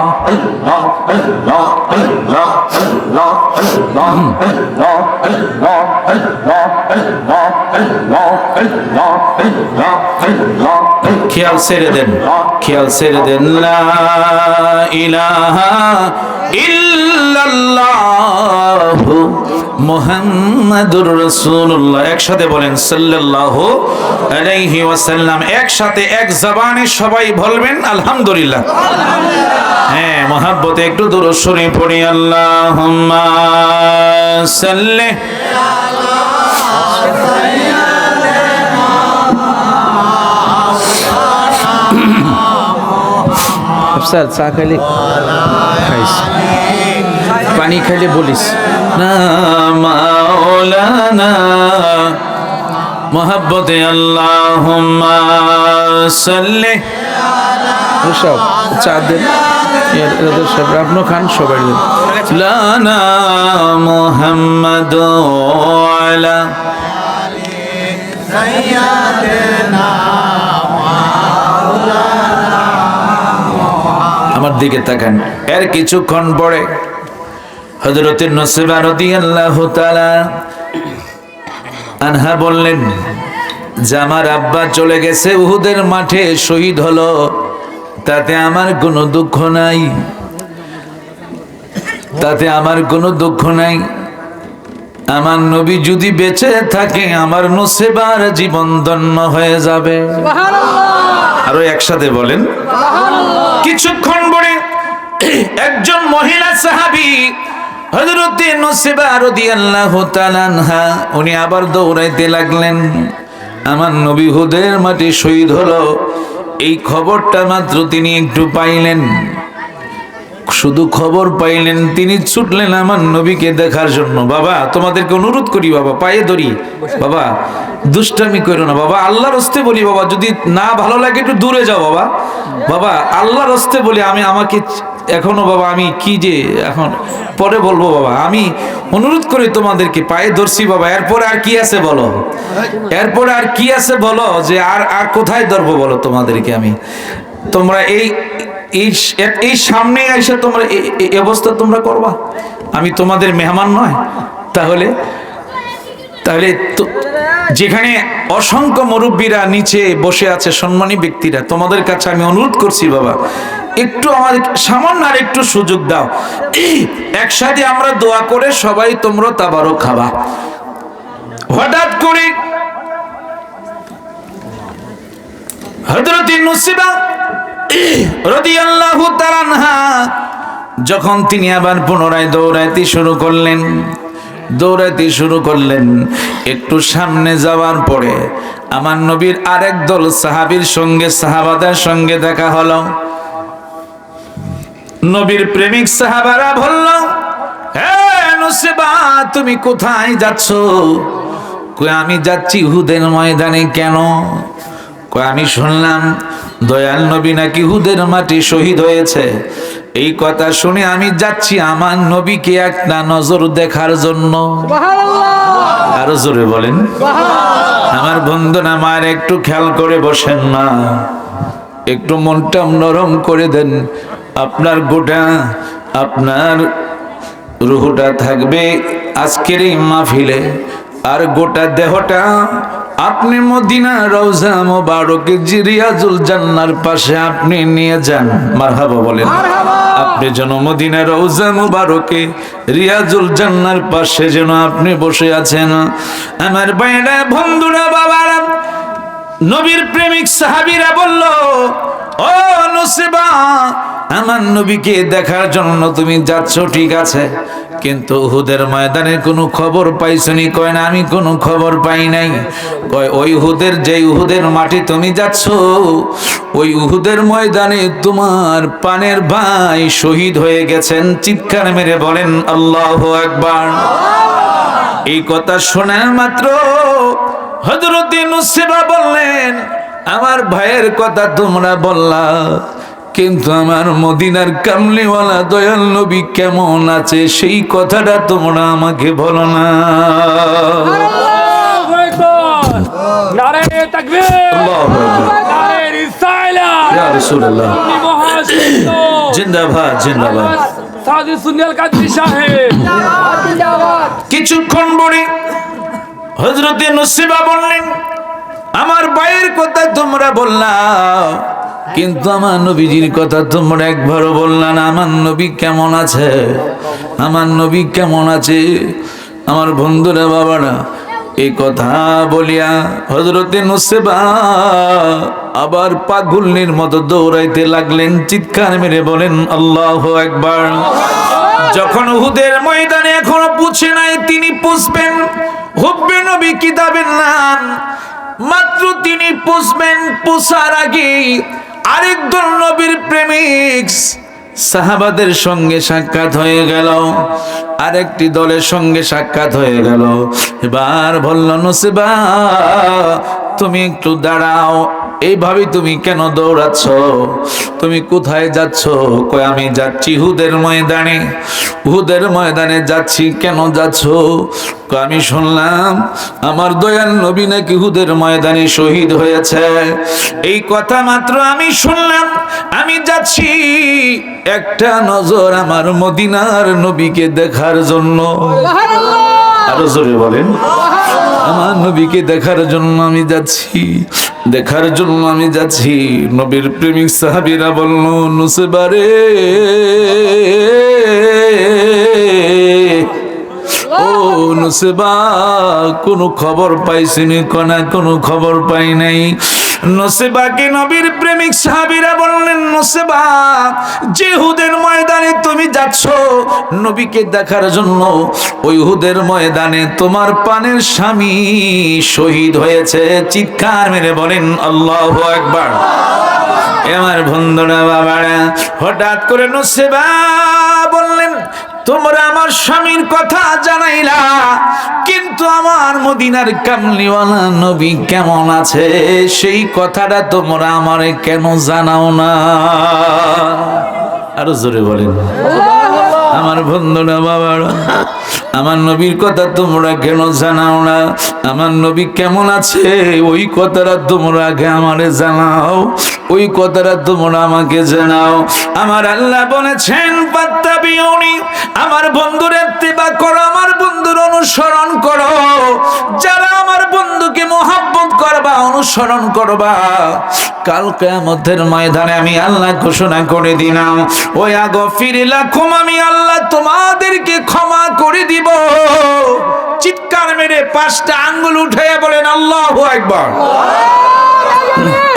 S1: খেয়াল ছেড়ে দেন, খেয়াল ছেড়ে দেন। লা ইলাহা ইল্লাল্লাহু মুহাম্মাদুর রাসূলুল্লাহ। একসাথে বলেন সাল্লাল্লাহু আলাইহি ওয়াসাল্লাম। একসাথে এক জবানে সবাই বলবেন আলহামদুলিল্লাহ। হ্যাঁ, মহব্বতে একটু দুরূদ শরীফ পড়ি। আল্লাহুম্মা সাল্লি আফসার চা খাইলে খাইস, পানি খাইলে বলিস না মাওলানা। মহব্বতে আল্লাহুম্মা সাল্লি, সব চা দেন সব আপনি খান, সবাই দেন। লানা মুহাম্মাদ আলা সাইয়্যিদিনা আমার দিকে তাকান। এর কিছুক্ষণ পরে হযরত নসিবা রাদিয়াল্লাহু তাআলা আনহা বললেন যে আমার আব্বা চলে গেছে, উহুদের মাঠে শহীদ হলো, তাতে আমার কোনো দুঃখ নাই। তাতে আমার কোনো দুঃখ নাই। আমার নবী যদি বেঁচে থাকে আমার নসিবার জীবন ধন্য হয়ে যাবে। আরো একসাথে বলেন কিছুক্ষণ পরে একজন মহিলা সাহাবী হযরতে নসিবা রাদিয়াল্লাহু তাআলা আনহা উনি আবার দৌড়াইতে লাগলেন। আমার নবী উহুদের মাটি শহীদ হলো, এই খবরটা মাত্র তিনি একটু পাইলেন, শুধু খবর পাইলেন, তিনি ছুটলেন আমার নবীকে দেখার জন্য। বাবা তোমাদেরকে অনুরোধ করি, বাবা পায়ে ধরি, বাবা দুষ্টামি করো না, বাবা আল্লাহর হস্তে বলি, বাবা যদি না ভালো লাগে একটু দূরে যাও, বাবা বাবা আল্লাহর হস্তে বলি, আমাকে এখনো বাবা আমি কি যে এখন পরে বলবো, বাবা আমি অনুরোধ করি তোমাদেরকে পায়ে ধরছি বাবা। এরপরে আর কি আছে বলো, এরপরে আর কি আছে বলো, যে আর কোথায় ধরবো বলো তোমাদেরকে আমি। তোমরা এই সামনে এসে তোমরা এই অবস্থা তোমরা করবা, আমি তোমাদের মেহমান নয়? তাহলে যেখানে অসংখ্য মুরব্বীরা নিচে বসে আছে, সম্মানী ব্যক্তিরা, তোমাদের কাছে আমি অনুরোধ করছি বাবা একটু আমাদের সামান্য আর একটু সুযোগ দাও, একসাথে আমরা দোয়া করে সবাই তোমরা তাবারক খাবা। হঠাৎ করে হযরত নসিবা রাদিয়াল্লাহু তাআলা আনহা যখন তিনি আবার পুনরায় দৌড়াইতে শুরু করলেন, একটু সামনে যাওয়ার পরে আমার নবীর আরেক দল সাহাবাদের সঙ্গে দেখা হলো। নবীর প্রেমিক সাহাবারা বলল, হে নসিবা তুমি কোথায় যাচ্ছ? কই আমি যাচ্ছি উহুদের ময়দানে। কেন? কই আমি শুনলাম দয়াল নবী নাকি উহুদের মাটি শহীদ হয়েছে, এই কথা শুনে আমি যাচ্ছি আমার নবীকে একটা নজর দেখার জন্য। আরো জোরে বলেন আমার বন্ধুরা, আমার একটু খেয়াল করে বসেন না, একটু মনটা নরম করে দেন। আপনার রুহটা থাকবে আজকের এই মাহফিলে, আর গোটা দেহটা আপনি মদিনা রওজা মোবারকে রিয়াজুল জান্নার পাশে আপনি নিয়ে যান। মারহাবা বলেন। আপনি যেন মদিনা রওজা মোবারকে রিয়াজুল জান্নার পাশে যেন আপনি বসে আছেন। আমার ভাইরা, বন্ধুরা, বাবারা, নবীর প্রেমিক সাহাবীরা বলল, ও নসিবা আমার নবীকে দেখার জন্য তুমি যাচ্ছ ঠিক আছে, কিন্তু উহুদের ময়দানে কোনো খবর পাইছনি? কয় না, আমি কোনো খবর পাই নাই। কয় ওই উহুদের মাটি তুমি যাচ্ছ, ওই উহুদের ময়দানে তোমার পানের ভাই শহীদ হয়ে গেছেন। চিৎকার মেরে বলেন আল্লাহু আকবার। এই কথা শোনার মাত্র হযরত নসিবা বললেন, আমার ভাইয়ের কথা তোমরা বললা, কিন্তু আমার মদিনার কামলিওয়ালা দয়াল নবী কেমন আছে সেই কথাটা তোমরা আমাকে বলো না।
S2: নারে তাকবীর, নারে রিসালাত, ইয়া রাসূলুল্লাহ,
S1: জিন্দাবাদ জিন্দাবাদ।
S2: সাদি সুনিয়াল কাদরি সাহেব জিন্দাবাদ।
S1: কিছুক্ষণ পরে হযরত নসিবা বললেন, আমার ভাইয়ের কথা তোমরা বললা, কিন্তু আমার নবীজির কথা তোমরা একবারও বললা না। আমার নবী কেমন আছে, আমার নবী কেমন আছে? আমার বন্ধুরা, বাবারা, এই কথা বলিয়া হযরতে নসিবা আবার পাগলের মতো দৌড়াইতে লাগলেন। চিৎকার মেরে বলেন আল্লাহু আকবার। যখন উহুদের ময়দানে এখনো পৌঁছে নাই, তিনি পৌঁছবেন হুব্বে নবী কিতাবের নাম, মাত্র তিনি পৌঁছার আগে আরেক দল নবীর প্রেমিক সাহাবাদের সঙ্গে সাক্ষাৎ হয়ে গেল, আরেকটি দলের সঙ্গে সাক্ষাৎ হয়ে গেল। এবার বলল, নসিবা তুমি একটু দাঁড়াও, এইভাবে তুমি কেন দৌড়াচ্ছ? তুমি কোথায় যাচ্ছ? কই আমি যাচ্ছি উহুদের ময়দানে যাচ্ছি। কেন যাচ্ছ? কই আমি শুনলাম আমার দয়াল নবী নাকি উহুদের ময়দানে শহীদ হয়েছে, এই কথা মাত্র আমি শুনলাম, আমি যাচ্ছি একটা নজর আমার মদিনার নবীকে দেখার জন্য। আরো জোরে বলেন, আমার নবীকে দেখার জন্য আমি যাচ্ছি। নবীর প্রেমিক সাহাবীরা বলল, নসিবা রে নুসেবা কোনো খবর পাইছিনি কোনা কোনো খবর পাই নাই। নুসেবাকে নবীর প্রেমিক সাহাবীরা বললেন, নুসেবা যে উহুদের ময়দানে তুমি যাচ্ছ নবীকে দেখার জন্য, ওই উহুদের ময়দানে তোমার প্রাণের স্বামী শহীদ হয়েছে। চিৎকার মেরে বলেন আল্লাহু আকবার। আমার বন্ধুরা বাবারা, হঠাৎ করে নুসেবা বললেন, তোমরা আমার স্বামীর কথা জানাইলা, কিন্তু আমার মদিনার কামলিওয়ালা নবী কেমন আছে সেই কথাটা তোমরা আমারে কেন জানাও না? আরো জোরে বলেন। আমার বন্ধুরা বাবারা, আমার নবীর কথা তোমরা কেন জানাও না? আমার নবী কেমন আছে ওই কথাটা তোমরা আগে আমারে জানাও, ওই কথাটা তোমরা আমাকে জানাও। আমার আল্লাহ বলেছেন, ফাত্তাবিউনি, আমার বন্ধুর ইত্তিবা করো, আমার বন্ধুর অনুসরণ করো। যারা আমার বন্ধুকে মোহাব্বত করবা, অনুসরণ করবা, কাল কিয়ামতের ময়দানে আমি আল্লাহ ঘোষণা করে দিলাম, ওই আগফির লাকুম, আমি আল্লাহ তোমাদেরকে ক্ষমা করে দিব। চিৎকার মেরে 5টা আঙ্গুল উঠে বলেন আল্লাহু আকবার,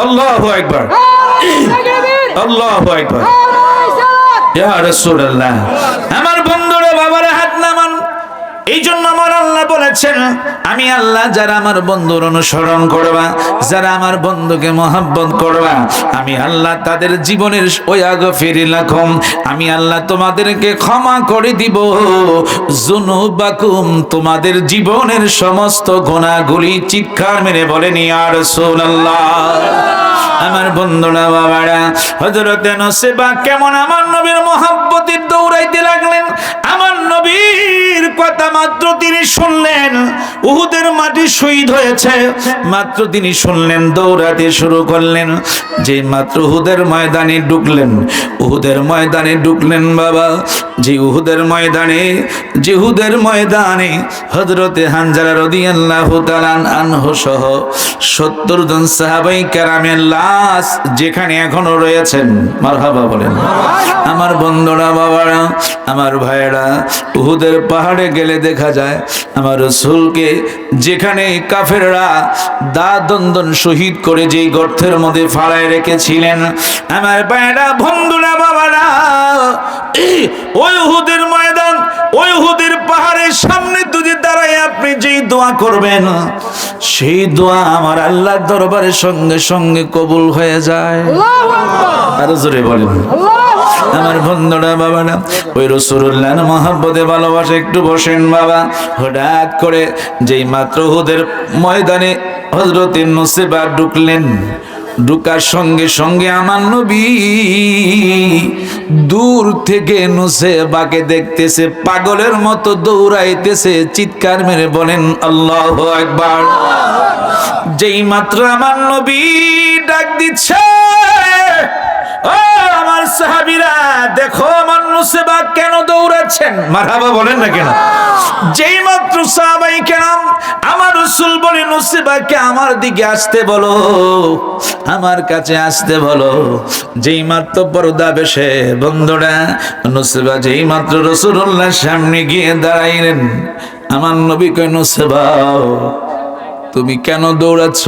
S1: আল্লাহু আকবার, আল্লাহু আকবার। ইয়া রাসূলুল্লাহ। আমার বন্ধুরা বাবারা, হাত নামান। এই জন্য আমার আল্লাহ বলেছেন, আমি আল্লাহ যারা আমার বন্ধুর অনুসরণ করবা, যারা আমার বন্ধুকে মহব্বত করবা, আমি আল্লাহ তাদের জীবনের ওই আগফির লাকুম, আমি আল্লাহ তোমাদেরকে ক্ষমা করে দিব। যুনুবাকুম, তোমাদের জীবনের সমস্ত গুনাহগুলি। চিৎকার মেরে বলেন ইয়া রাসূলুল্লাহ। আমার বন্ধুরা বাবারা, হযরতে নুসেবা কেমন আমার নবীর মহব্বতে দৌড়াইতে লাগলেন। আমার নবীর কথা মাত্র তিনি শুনলেন, উহুদের মাটি শহীদ হয়েছে, মাত্র তিনি শুনলেন, দৌড়াতে শুরু করলেন। যে মাত্র উহুদের ময়দানে ঢুকলেন, উহুদের ময়দানে ঢুকলেন বাবা, যে উহুদের ময়দানে, যে উহুদের ময়দানে হযরতে হানজালা রাদিয়াল্লাহু তাআলা আনহু সহ 70 জন সাহাবায়ে কেরামের লাশ যেখানে এখনো রয়েছেন। মারহাবা বলেন। আমার বন্ধুরা বাবারা, আমার ভাইয়েরা, উহুদের পাহাড়ে গেলে দেখা যায় আমার রাসূলকে যেখানে কাফেররা দা দন্দন শহীদ করে যেই গর্তের মধ্যে ফালায় রেখেছিলেন, আমার ভাইয়েরা, বন্ধুরা বাবারা, ওই উহুদের ময়দান, ওই উহুদের পাহাড়ের সামনে যদি দাঁড়ায় আপনি যেই দোয়া করবেন, সেই দোয়া আমার আল্লাহর দরবারে সঙ্গে সঙ্গে কবুল হয়ে যায়। আরো জোরে বলেন। আমার বন্ধুরা বাবারা, ওই রাসূলুল্লাহর মহব্বতে ভালোবাসা একটু বসেন বাবা। হঠাৎ করে যেই মাত্র উহুদের ময়দানে হযরতে নুসেবা ঢুকলেন, ঢুকার সঙ্গে সঙ্গে আমার নবী দূর থেকে নুসেবাকে দেখতেছে, পাগলের মতো দৌড়াইতেছে। চিৎকার মেরে বলেন আল্লাহু আকবার। যেই মাত্র আমার নবী ডাক দিচ্ছে, ও আমার সাহাবীরা, দেখো আমার নুসেবা কেন দৌড়াচ্ছেন। মারহাবা বলেন না কেন? যেই মাত্র সাহাবায়ে কেরাম, আমার রাসূল বলে, নুসেবাকে আমার দিকে আসতে বলো, আমার কাছে আসতে বলো। যেই মাত্র পর্দা বেশে, বন্ধুরা, নুসেবা যেই মাত্র রাসূলুল্লাহর সামনে গিয়ে দাঁড়াইলেন, আমার নবী কয়, নুসেবা তুমি কেন দৌড়াচ্ছ?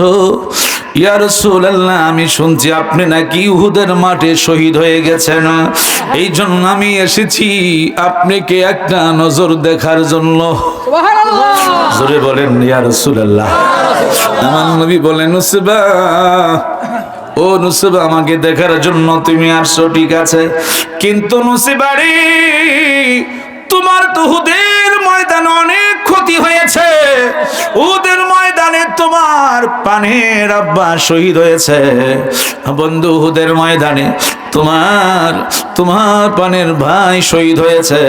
S1: ইয়া রাসূলুল্লাহ, আমি শুনছি আপনি নাকি উহুদের মাঠে শহীদ হয়ে গেছেন, এই জন্য আমি এসেছি আপনাকে একটা নজর দেখার জন্য। সুবহানাল্লাহ, জোরে বলেন ইয়া রাসূলুল্লাহ। আমার নবী বলেন, নুসেবা, ও নুসেবা, আমাকে দেখার জন্য তুমি আসছো, ঠিক আছে, কিন্তু নুসেবা রে, তোমার তো উহুদের ময়দানে অনেক ক্ষতি হয়েছে, উহুদের ময়দানে তোমার পানের আব্বা শহীদ হয়েছে। বন্ধু, উহুদের ময়দানে তোমার পানের ভাই শহীদ হয়েছে,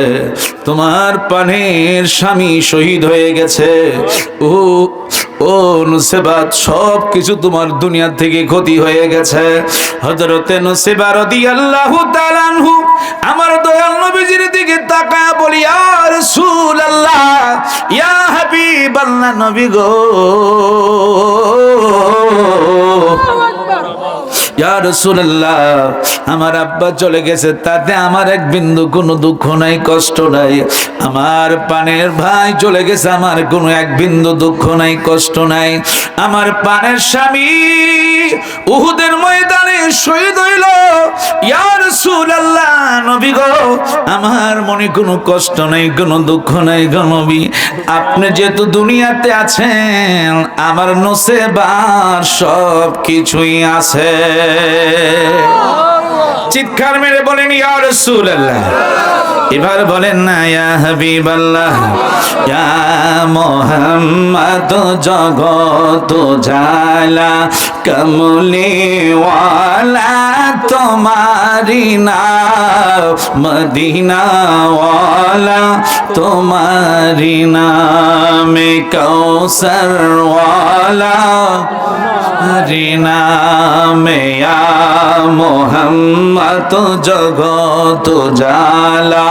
S1: তোমার পানের স্বামী শহীদ হয়ে গেছে। ও নুসেবা, সব কিছু তোমার দুনিয়া থেকে ক্ষতি হয়ে গেছে। হযরতে নুসেবা রাদিয়াল্লাহু তাআলা আনহু আমার দয়াল নবীজির দিকে তাকায় বলি, ইয়া রাসূলুল্লাহ, ইয়া হাবিবাল্লাহ, নবী গো, ইয়া রাসূলুল্লাহ, আমার আব্বা চলে গেছে, তাতে আমার এক বিন্দু কোনো দুঃখ নাই, কষ্ট নাই। আমার পানের ভাই চলে গেছে, আমার কোনো এক বিন্দু দুঃখ নাই, কষ্ট নাই। আমার পানের স্বামী উহুদের ময়দানে শহীদ হইল। ইয়া রাসূলুল্লাহ, নবী গো, আমার মনে কোনো কষ্ট নাই, কোনো দুঃখ নাই গো নবী। আপনি যেহেতু দুনিয়াতে আছেন, আমার নসিবার সব কিছুই আছে। চিৎকার মেরে বলেন ইয়া রাসূলুল্লাহ। এবার বলেন না ইয়া হাবিবাল্লাহ, ইয়া মুহাম্মদ জগত জালা কমলি ওয়ালা তোমারি নাম, মদিনা ওয়ালা তোমারি নাম, কৌসর ওয়ালা তোমারি নাম, ইয়া মুহাম্মদ জগত জালা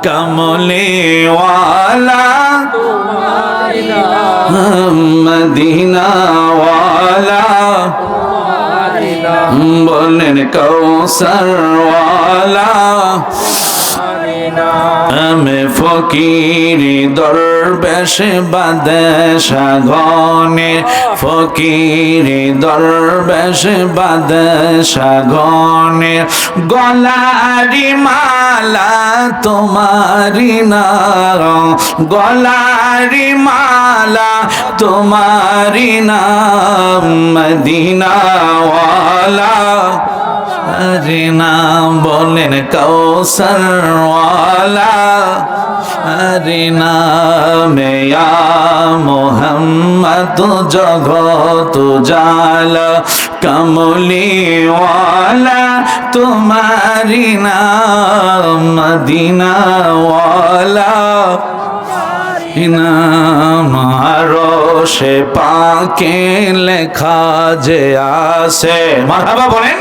S1: কমলি ওয়ালা তোমারি নাম, মদিনা ওয়ালা তোমারি নাম, বলেন কৌসর ওয়ালা তোমারি নাম। আমি ফকির দরবেশ বাদশা গনে, ফকির দরবেশ বাদশা গনে, গলারি মালা তোমারি নাম, গলারি মালা তোমারি নাম, মদিনা ওয়ালা তোমারি নাম, বলেন কৌসর ওয়ালা তোমারি নাম, ইয়া মুহাম্মদ জগত জালা কমলি ওয়ালা তোমারি নাম, মদিনা ওয়ালা নাম। আরশে পাকে লেখা যে আছে, মারহাবা বলেন।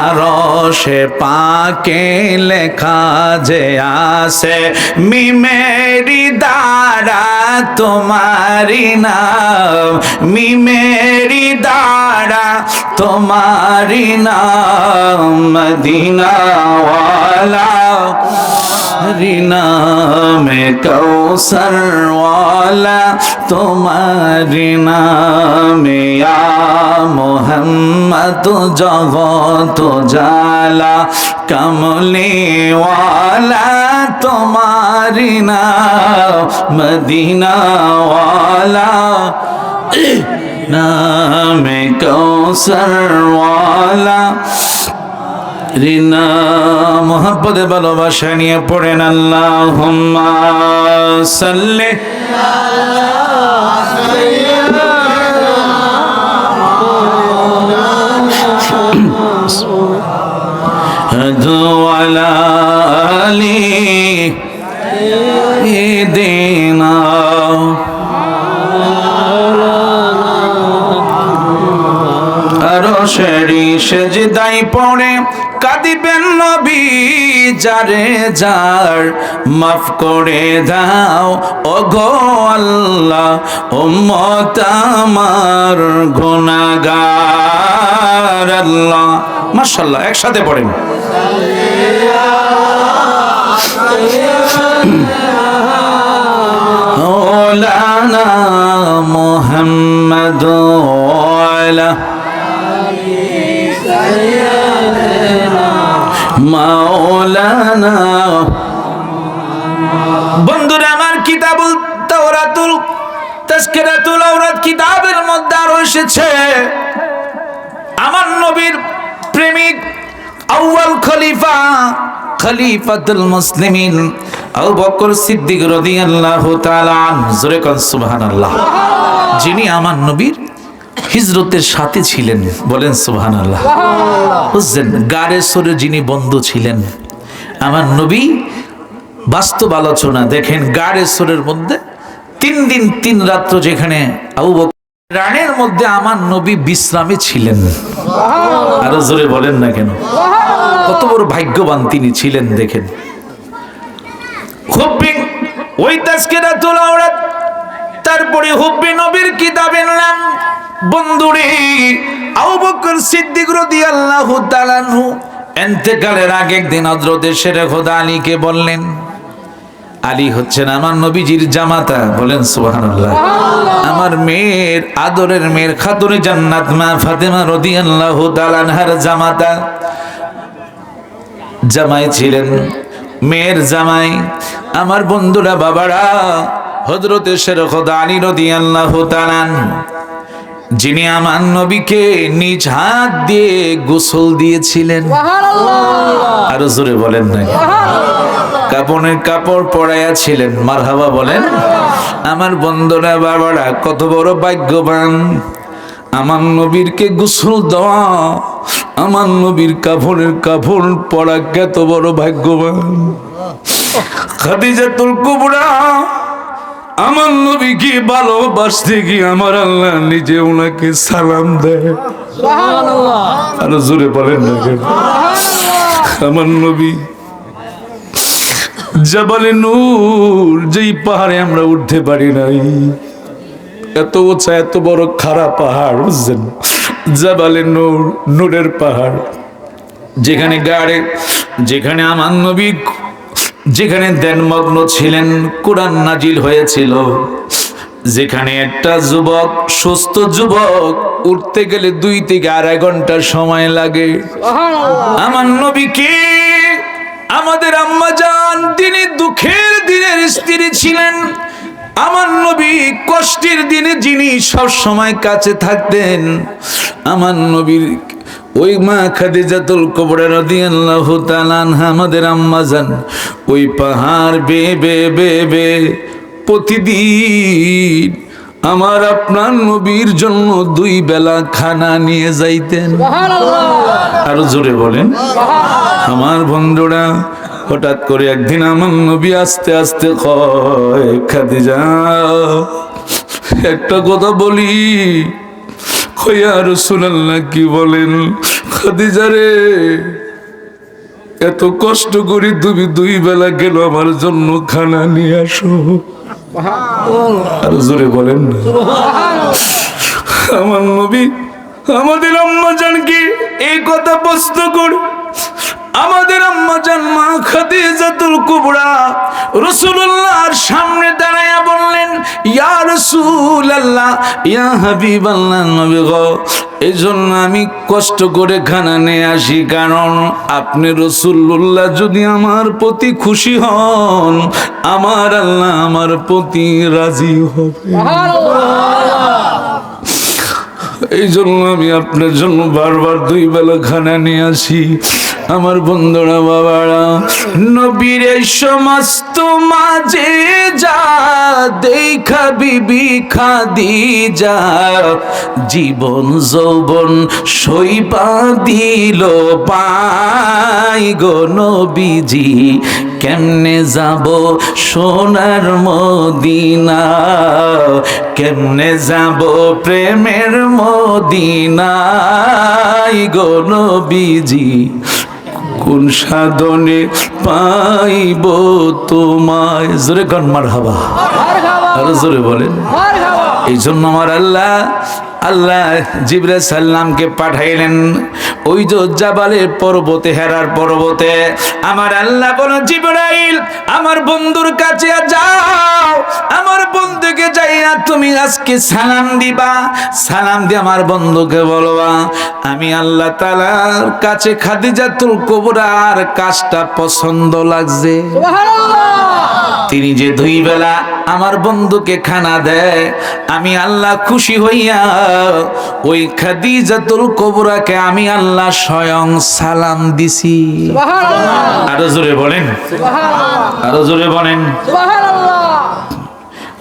S1: আরশে পাকে লেখা যে আছে, মিমেরি দ্বারা তোমারি নাম, মিমেরি দ্বারা তোমারি নাম, মদিনা ওয়ালা তোমারি নাম, কৌসর ওয়ালা তোমারি নাম, ইয়া মুহাম্মদ জগত জালা কমলি ওয়ালা তোমারি নাম, মদিনা ওয়ালা নাম, কৌসর ওয়ালা রিনা। মোহাব্বতে ভালোবাসা নিয়ে পড়েন আল্লাহুম্মা সাল্লি আলা আলি দিনা। আরশেরি সেজদাই পড়ে কাঁদিবেন নবী, যারে যার মাফ করে দাও ওগো আল্লাহ, উম্মত আমার গুনাহগার। আল্লাহ মাশাআল্লাহ, একসাথে পড়েন। মাওলানা মুহাম্মদ ওয়ালা মাওলানা। বন্ধুরা আমার, কিতাবুল তাওরাতুল তাজকিরাতুল আওরাত কিতাবের মধ্যে আরো এসেছে, আমার নবীর প্রেমিক আউয়াল খলিফা খলিফাতুল মুসলিমিন আবু বকর সিদ্দিক রাদিয়াল্লাহু তাআলা আনহু, জোরে কোন সুবহানাল্লাহ, যিনি আমার নবীর হিজরতের সাথে ছিলেন, বলেন সুবহানাল্লাহ। বুঝছেন, গারে সরে যিনি বন্ধু ছিলেন আমার নবী। বাস্তব আলোচনা দেখেন, গারে সরের মধ্যে 3 দিন 3 রাত্র যেখানে আবু বকর রানের মধ্যে আমার নবী বিশ্রামে ছিলেন। আরো জোরে বলেন না কেন, কত বড় ভাগ্যবান তিনি ছিলেন। দেখেন হুব্বি ওই তাজকিরাতুল আওরাত, তারপরে হুব্বি নবীর কিতাবের নাম বন্ধুরে, আবু বকর সিদ্দিক রাদিয়াল্লাহু তাআলা আনহু ইন্তেকালের আগে একদিন হযরত শেরে খোদা আলীকে বললেন, আলী হচ্ছেন আমার নবীজির জামাতা, বলেন সুবহানাল্লাহ। আমার মেয়ের আদরের মেয়ের খাতুনে জান্নাত মা ফাতেমা রাদিয়াল্লাহু তাআলা আনহার জামাতা, জামাই ছিলেন, মেয়ের জামাই। আমার বন্ধুরা, বাবারা, হযরত শেরে খোদা আলী রাদিয়াল্লাহু তাআলা আনহু, যিনি আমার নবীকে নিজ হাত দিয়ে গোসল দিয়েছিলেন, আরো জোরে বলেন না, কাপড়ের কাপড় পরাইয়া ছিলেন, মারহাবা বলেন। আমার বন্ধুরা, বাবারা, কত বড় ভাগ্যবান, আমার নবীরকে গোসল দেওয়া, আমার নবীর কাপড়ের কাপড় পরা, কত বড় ভাগ্যবান। খাদিজাতুল কুবরা আমার নবীকে ভালোবাসতে গিয়ে আমার আল্লাহ নিজে ওনাকে সালাম দেয়, আরো জোরে বলেন না কেন? আমার নবী জাবালে নূর, যেই পাহাড়ে আমরা উঠতে পারি নাই, এত উঁচা এত বড় খাড়া পাহাড়, বুঝছেন? জাবালে নূর, নূরের পাহাড়, যেখানে গাড়ে, যেখানে আমার নবী যেখানে ধ্যানমগ্ন ছিলেন, কোরআন নাজিল হয়েছিল, যেখানে একটা যুবক, সুস্থ যুবক, উঠতে গেলে 2 থেকে 2.5 ঘন্টা সময় লাগে। আমার নবীকে আমাদের আম্মা জান, তিনি দুঃখের দিনের স্ত্রী ছিলেন, আমার নবী কষ্টের দিনে যিনি সব সময় কাছে থাকতেন, আমার নবীর ওই মা খাদিজাতুল কুবরা রাদিয়াল্লাহু তাআলা আনহা, আমাদের আম্মা জান, ওই পাহাড় বেয়ে বেয়ে বেয়ে বেয়ে প্রতিদিন আমার আপনার নবীর জন্য 2 বেলা খানা নিয়ে যাইতেন, আরো জোরে বলেন। আমার বন্ধুরা, হঠাৎ করে একদিন আমার নবী আস্তে আস্তে কয়, খাদিজা একটা কথা বলি। ইয়া রাসূলুল্লাহ, কি বলেন? খাদিজা রে, এত কষ্ট করে তুমি 2 বেলা গেল আমার জন্য খানা নিয়ে আসো, আর জোরে বলেন না। আমার নবী আমাদের আম্মা জানকে এই কথা প্রশ্ন করে, আমাদের আম্মা জান মা খাদিজাতুল কুবরা রাসূলুল্লাহর সামনে দাঁড়ায়া বললেন, ইয়া রাসূলুল্লাহ, ইয়া হাবিবাল্লাহ, নবী গো, এই জন্য আমি কষ্ট করে খানা নিয়ে আসি, কারণ আপনি রাসূলুল্লাহ যদি আমার প্রতি খুশি হন, আমার আল্লাহ আমার প্রতি রাজি হবে। এই জন্য আমি আপনার জন্য বারবার 2 বেলা খানা নিয়ে আসি। আমার বন্ধুরা, বাবারা, নবীর এই সমস্ত মাঝে যা দেখা বিবি খাদিজা জীবন যৌবন সইবা দিল পাই গো নবীজি, কেমনে যাব সোনার মদিনা, কেমনে যাব প্রেমের মদিনায় গো নবীজি, কোন সাধনে পাইব তোমায়। জোরে গান মারহাবা, আরো জোরে বলেন। এই জন্য আমার আল্লাহ জিবরাইল সাল্লামকে পাঠাইলেন ওই যে জাবালের পর্বতে, হেরার পর্বতে। আমার আল্লাহ বলে, জিবরাইল আমার বন্ধুর কাছে যাও, আমার বন্ধুকে যাইয়া তুমি আজকে সালাম দিবা, সালাম দিয়ে আমার বন্ধুকে বলবা আমি আল্লাহ তাআলার কাছে খাদিজাতুল কুবরার কাজটা পছন্দ লাগছে। তিনি যে 2 বেলা আমার বন্ধুকে খানা দেয়, আমি আল্লাহ খুশি হইয়া ওই খাদিজাতুল কুবরাকে আমি আল্লাহ স্বয়ং সালাম দিছি। আরো জোরে বলেন, আরো জোরে বলেন।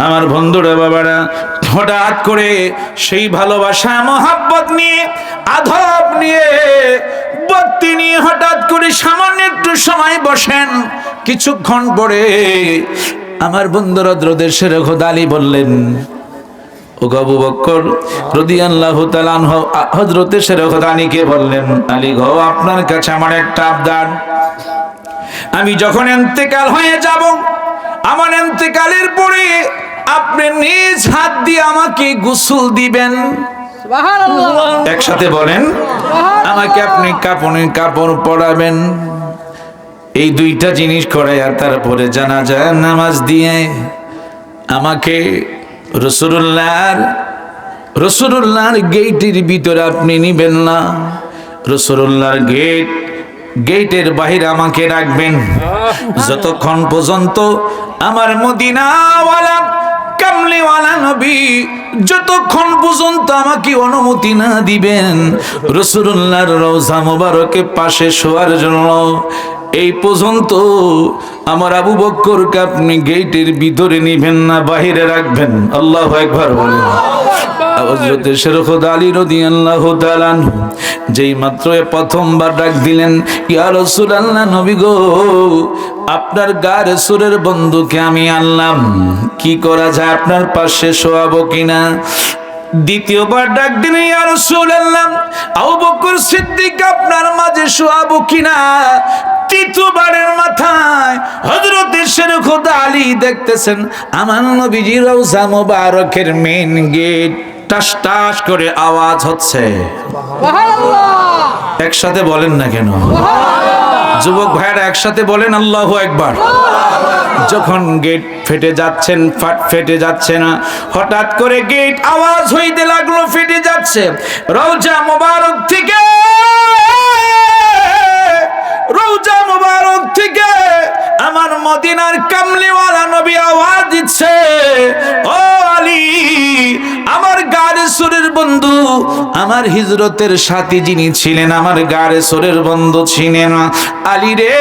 S1: আমার বন্ধুরা, বাবারা, হঠাৎ করে সেই ভালোবাসা মহাব্বত নিয়ে, আদব নিয়ে, তিনি হঠাৎ করে সামান্য একটু সময় বসেন, কিছুক্ষণ পরে আমার বন্ধুরা দ্রদেশের খোদা আলী বললেন, ও আবু বকর রাদিয়াল্লাহু তাআলা আনহু হযরত শেরে খোদা আলীকে বললেন, আলী গো, আপনার কাছে আমার একটা আবদার, আমি যখন ইন্তেকাল হয়ে যাব, আমার ইন্তেকালের পরে আপনি নিজ হাত দিয়ে আমাকে গোসল দিবেন। একসাথে বলেন, আমাকে আপনি কাপড় পরাবেন। এই দুইটা জিনিস করে আর তারপরে জানাজা নামাজ দিয়ে আমাকে রসুল্লাহর গেটের ভিতরে আপনি নিবেন না। রসুল্লাহর গেটের বাহিরে আমাকে রাখবেন যতক্ষণ পর্যন্ত আমার মদিনাওয়ালা কামলিওয়ালা নবী যতক্ষণ পর্যন্ত আমাকে অনুমতি না দিবেন রাসূলুল্লাহর রওজা মোবারকের পাশে শোয়ার জন্য, এই পর্যন্ত আমার আবু বকরকে আপনি গেটের ভিতরে নিবেন না, বাহিরে রাখবেন। আল্লাহু আকবার বলেন। হযরত শেখ আলী রাদিয়াল্লাহু তাআলা আনহু যেই মাত্র প্রথমবার ডাক দিলেন, ইয়া রাসূলুল্লাহ, নবী গো, আপনার গায়ের সুরের বন্ধুকে আমি আনলাম, কি করা যায়, আপনার পাশে শোয়াবো কিনা? দ্বিতীয়বার ডাক দিলেন, ইয়া রাসূলুল্লাহ, আবু বকর সিদ্দিক আপনার মাঝে শোয়াবো কিনা? তৃতীয়বারের মাথায় হযরত শেখ আলী দেখতেছেন আমার নবীজির রওজা মোবারকের মেইন গেট টাস টাস করে আওয়াজ হচ্ছে। একসাথে বলেন না কেন? যুবক ভাইরা একসাথে বলেন আল্লাহু আকবার। যখন গেট ফেটে যাচ্ছে না, হঠাৎ করে গেট আওয়াজ হইতে লাগলো, ফেটে যাচ্ছে। রওজা মোবারক থেকে আমার মদিনার কামলিওয়ালা নবী আওয়াজ দিচ্ছে, ও আলী, আমার গারে সুরের বন্ধু, আমার হিজরতের সাথী যিনি ছিলেন, আমার গারে সুরের বন্ধু ছিলেন আলী রে,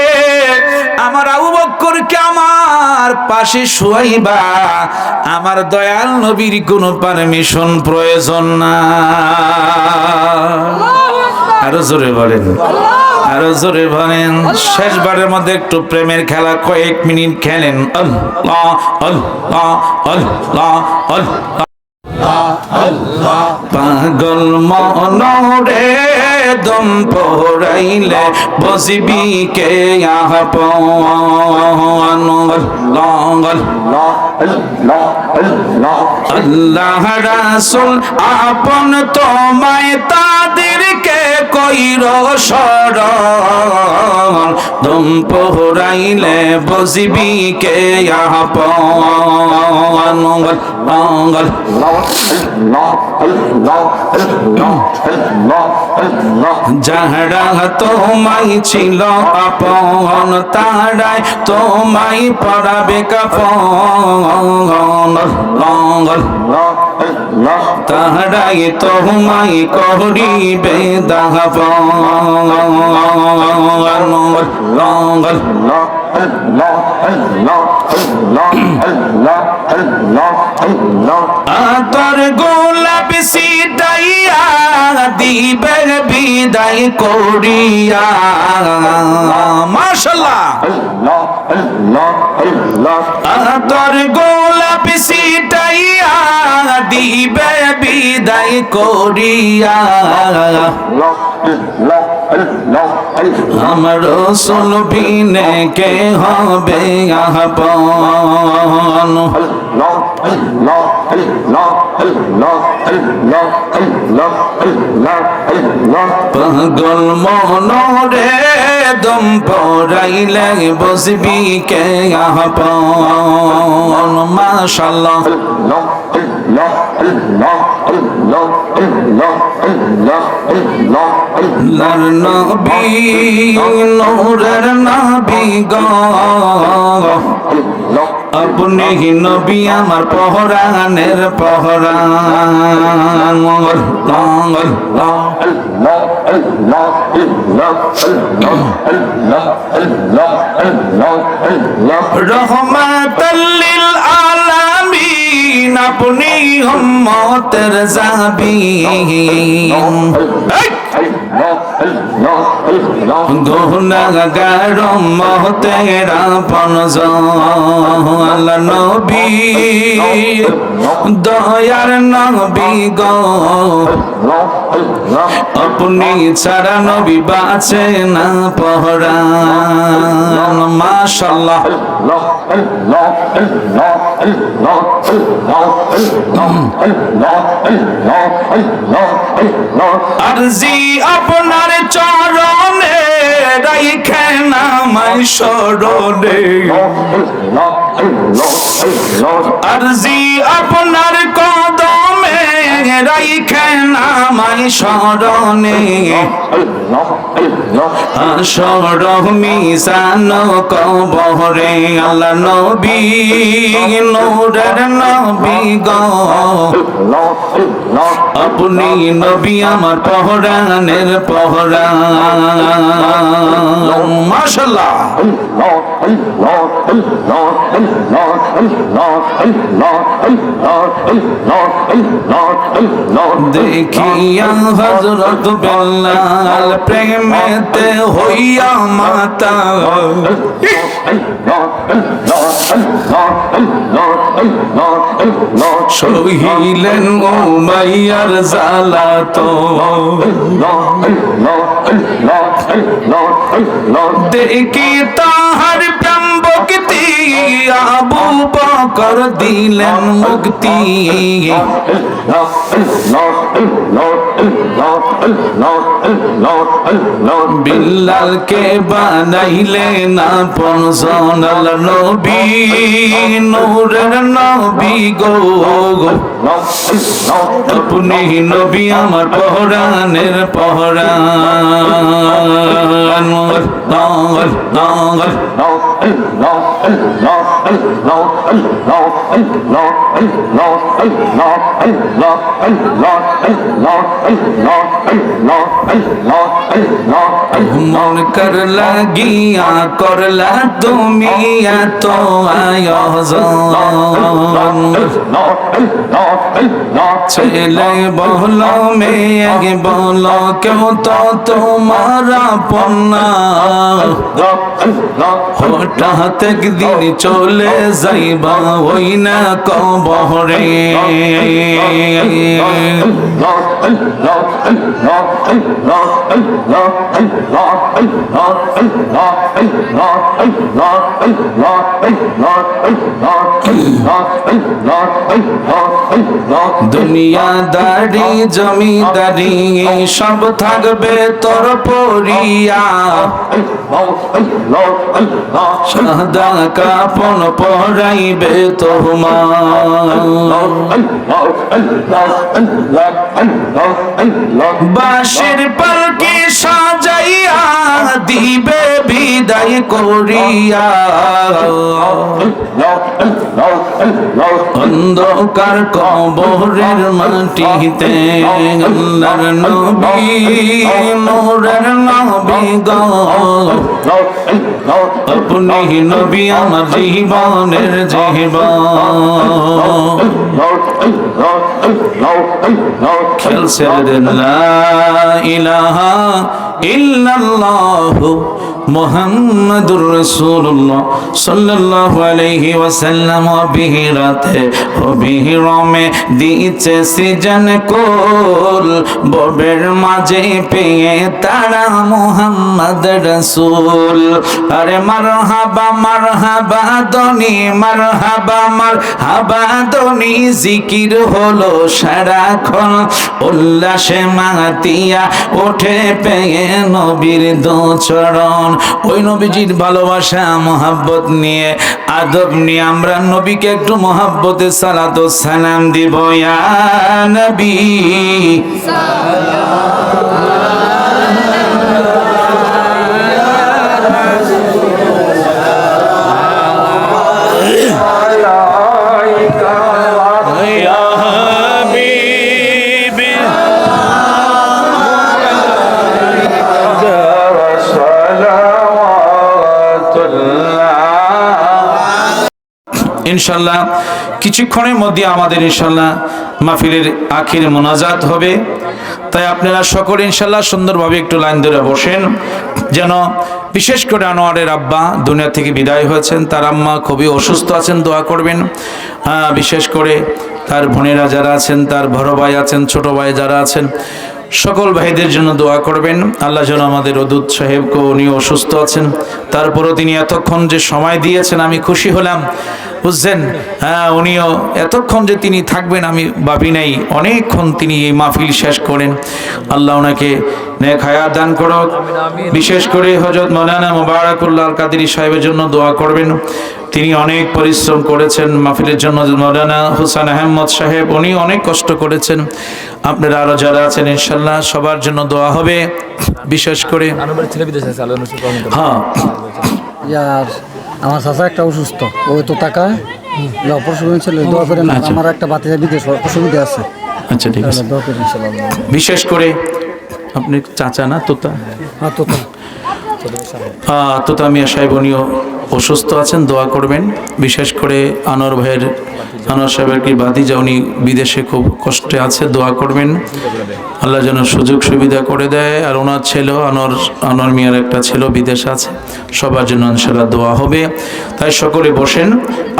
S1: আমার আবু বকরকে আমার পাশে শোয়াইবা, আমার দয়াল নবীর কোনো পারমিশন প্রয়োজন না। আরো জোরে বলেন, আরো জোরে বলেন। শেষবারের মধ্যে একটু প্রেমের খেলা কয়েক মিনিট খেলেন। আল্লাহ আল্লাহ আল্লাহ আল্লাহ। পাগল মনরে দম পড়াইলে বসিবি কে আল্লাহ রাসূল আপন তোমায় তাদেরকে কইর শরণ, দম পড়াইলে বসিবি কে যাহারা তোমায় ছিল আপন, তারাই তোমায় পড়াবে কাফন, তাহারাই তোমায় করিবে দাফন। আতর গোলাপ সিটাইয়া দিবে বিদায় করিয়া। মাশাআল্লাহ। আতর গোলাপ সিটাইয়া দিবে বিদায় করিয়া। আমার রাসূল বিনে কে হবে আপন। পাগল মনরে দম পড়াইলে বসবি কে আপন। মাশাআল্লাহ। লার নবী নূরের নবী গো, আপনি নবী আমার পহরানের পহরান। রহমাতাল লিল আলামিন, আপনি উম্মতের জাবিন। গুনাহগার উম্মতের আপনজন আল্লাহ নবী দয়ার নবী গো আপনি ছাড়া নবী বাঁচে না পরাণ মাশাআল্লাহ আরজি আপনার চরণে রাইখেন আমায় স্মরণে আরজি আপনার কদমে রাইখেন আমায় স্মরণে আসর মিজান কবরে আল্লাহ নবী নূরের নবী গো আপনি নবী আমার পহরানের পহরান মাশাআল্লাহ দেখিয়া হযরত বেলাল প্রেমেতে হইয়া মাতাল সহিলেন উমাইয়ার জ্বালাতন দেখি তাহার প্রেম ভক্তি আবু বকর দিলেন মুক্তি বিল্লালকে বানাইলেন আপন সোনাল নবী নূরের নবী গো আপনি নবী আমার পহরানের পহরান মন কর লাগিয়া করলা তুমি এত আয়োজন ছেলে বলো মেয়ে বলো কেউ তো তোমার আপন না হঠাৎ একদিন চলে যাইবা ওই না কবরে দুনিয়াদারি জমিদারি সব থাকবে তোর পরিয়া সাদা কাপন পরাইবে তোমার বাঁশের পালকি সাজাইয়া দিবে বিদায় করিয়া অন্ধকার কবরের মাটিতে আল্লাহর নবী নূরের নবী গো আপনি নবী আমার জীবনের জীবন খেলছে লা ইলাহা ইল্লাল্লাহু মুহাম্মাদুর রাসূলুল্লাহ সাল্লাল্লাহু আলাইহি ওয়াসাল্লাম বিহিরাতে ও বিহিরমে দিচ্ছে সিজন কোল ববের মাঝে পেয়ে তারা মুহাম্মদ রাসূল আরে মারহাবা মারহাবা দনি মারহাবা মারহাবা দনি জিকির হলো সারাক্ষণ উল্লাসে মাতিয়া ওঠে পেয়ে নবীর দোচরণ ওই নবীজির ভালোবাসা মহব্বত নিয়ে আদব নিয়ে আমরা নবীকে একটু মহব্বতে সালাত ও সালাম দিব ইয়া নবী ইনশাল্লাহ কিছুক্ষণের মধ্যে আমাদের ইনশাল্লাহ মাহফিলের আখির মোনাজাত হবে। তাই আপনারা সকলে ইনশাল্লাহ সুন্দরভাবে একটু লাইন ধরে বসেন, যেন বিশেষ করে আনোয়ারের আব্বা দুনিয়া থেকে বিদায় হয়েছেন, তার আম্মা খুবই অসুস্থ আছেন, দোয়া করবেন। বিশেষ করে তার বোনেরা যারা আছেন, তার বড় ভাই আছেন, ছোট ভাই যারা আছেন, সকল ভাইদের জন্য দোয়া করবেন। আল্লাহ যেন আমাদের অদূত সাহেবকে, উনি অসুস্থ আছেন, তারপরও তিনি এতক্ষণ যে সময় দিয়েছেন আমি খুশি হলাম, বুঝছেন। উনিও এতক্ষণ যে তিনি থাকবেন আমি ভাবি নাই, অনেকক্ষণ তিনি এই মাহফিল শেষ করেন। আল্লাহ ওনাকে নেক হায়াত দান করুক। বিশেষ করে হযরত মাওলানা মুবারাকুল্লাহ আল কাদেরী সাহেবের জন্য দোয়া করবেন, তিনি অনেক পরিশ্রম করেছেন মাহফিলের জন্য। মাওলানা হুসাইন আহমদ সাহেব উনি অনেক কষ্ট করেছেন। আপনারা আরো যারা আছেন ইনশাল্লাহ সবার জন্য দোয়া হবে। বিশেষ করে হ্যাঁ,
S3: আর আমার চাচা একটা অসুস্থ, ওই তো টাকা অপারেশন হয়েছিল, দোয়া করে না। আমার একটা বাতিজা বিদেশ অসুবিধা আছে।
S1: আচ্ছা ঠিক আছে,
S3: দোয়া করে ইনশাআল্লাহ।
S1: বিশেষ করে আপনি চাচা না তোতা,
S3: হ্যাঁ
S1: তোতা মিয়া সাহেব উনিও অসুস্থ আছেন, দোয়া করবেন। বিশেষ করে আনোয়ার সাহেবের কি ভাতিজা, উনি বিদেশে খুব কষ্টে আছে, দোয়া করবেন। আল্লাহ যেন সুযোগ সুবিধা করে দেয়। আর ওনার ছেলে আনোয়ার মিয়ার একটা ছেলে বিদেশে আছে, সবার জন্য ইনশাআল্লাহ দোয়া হবে। তাই সকলে বসেন,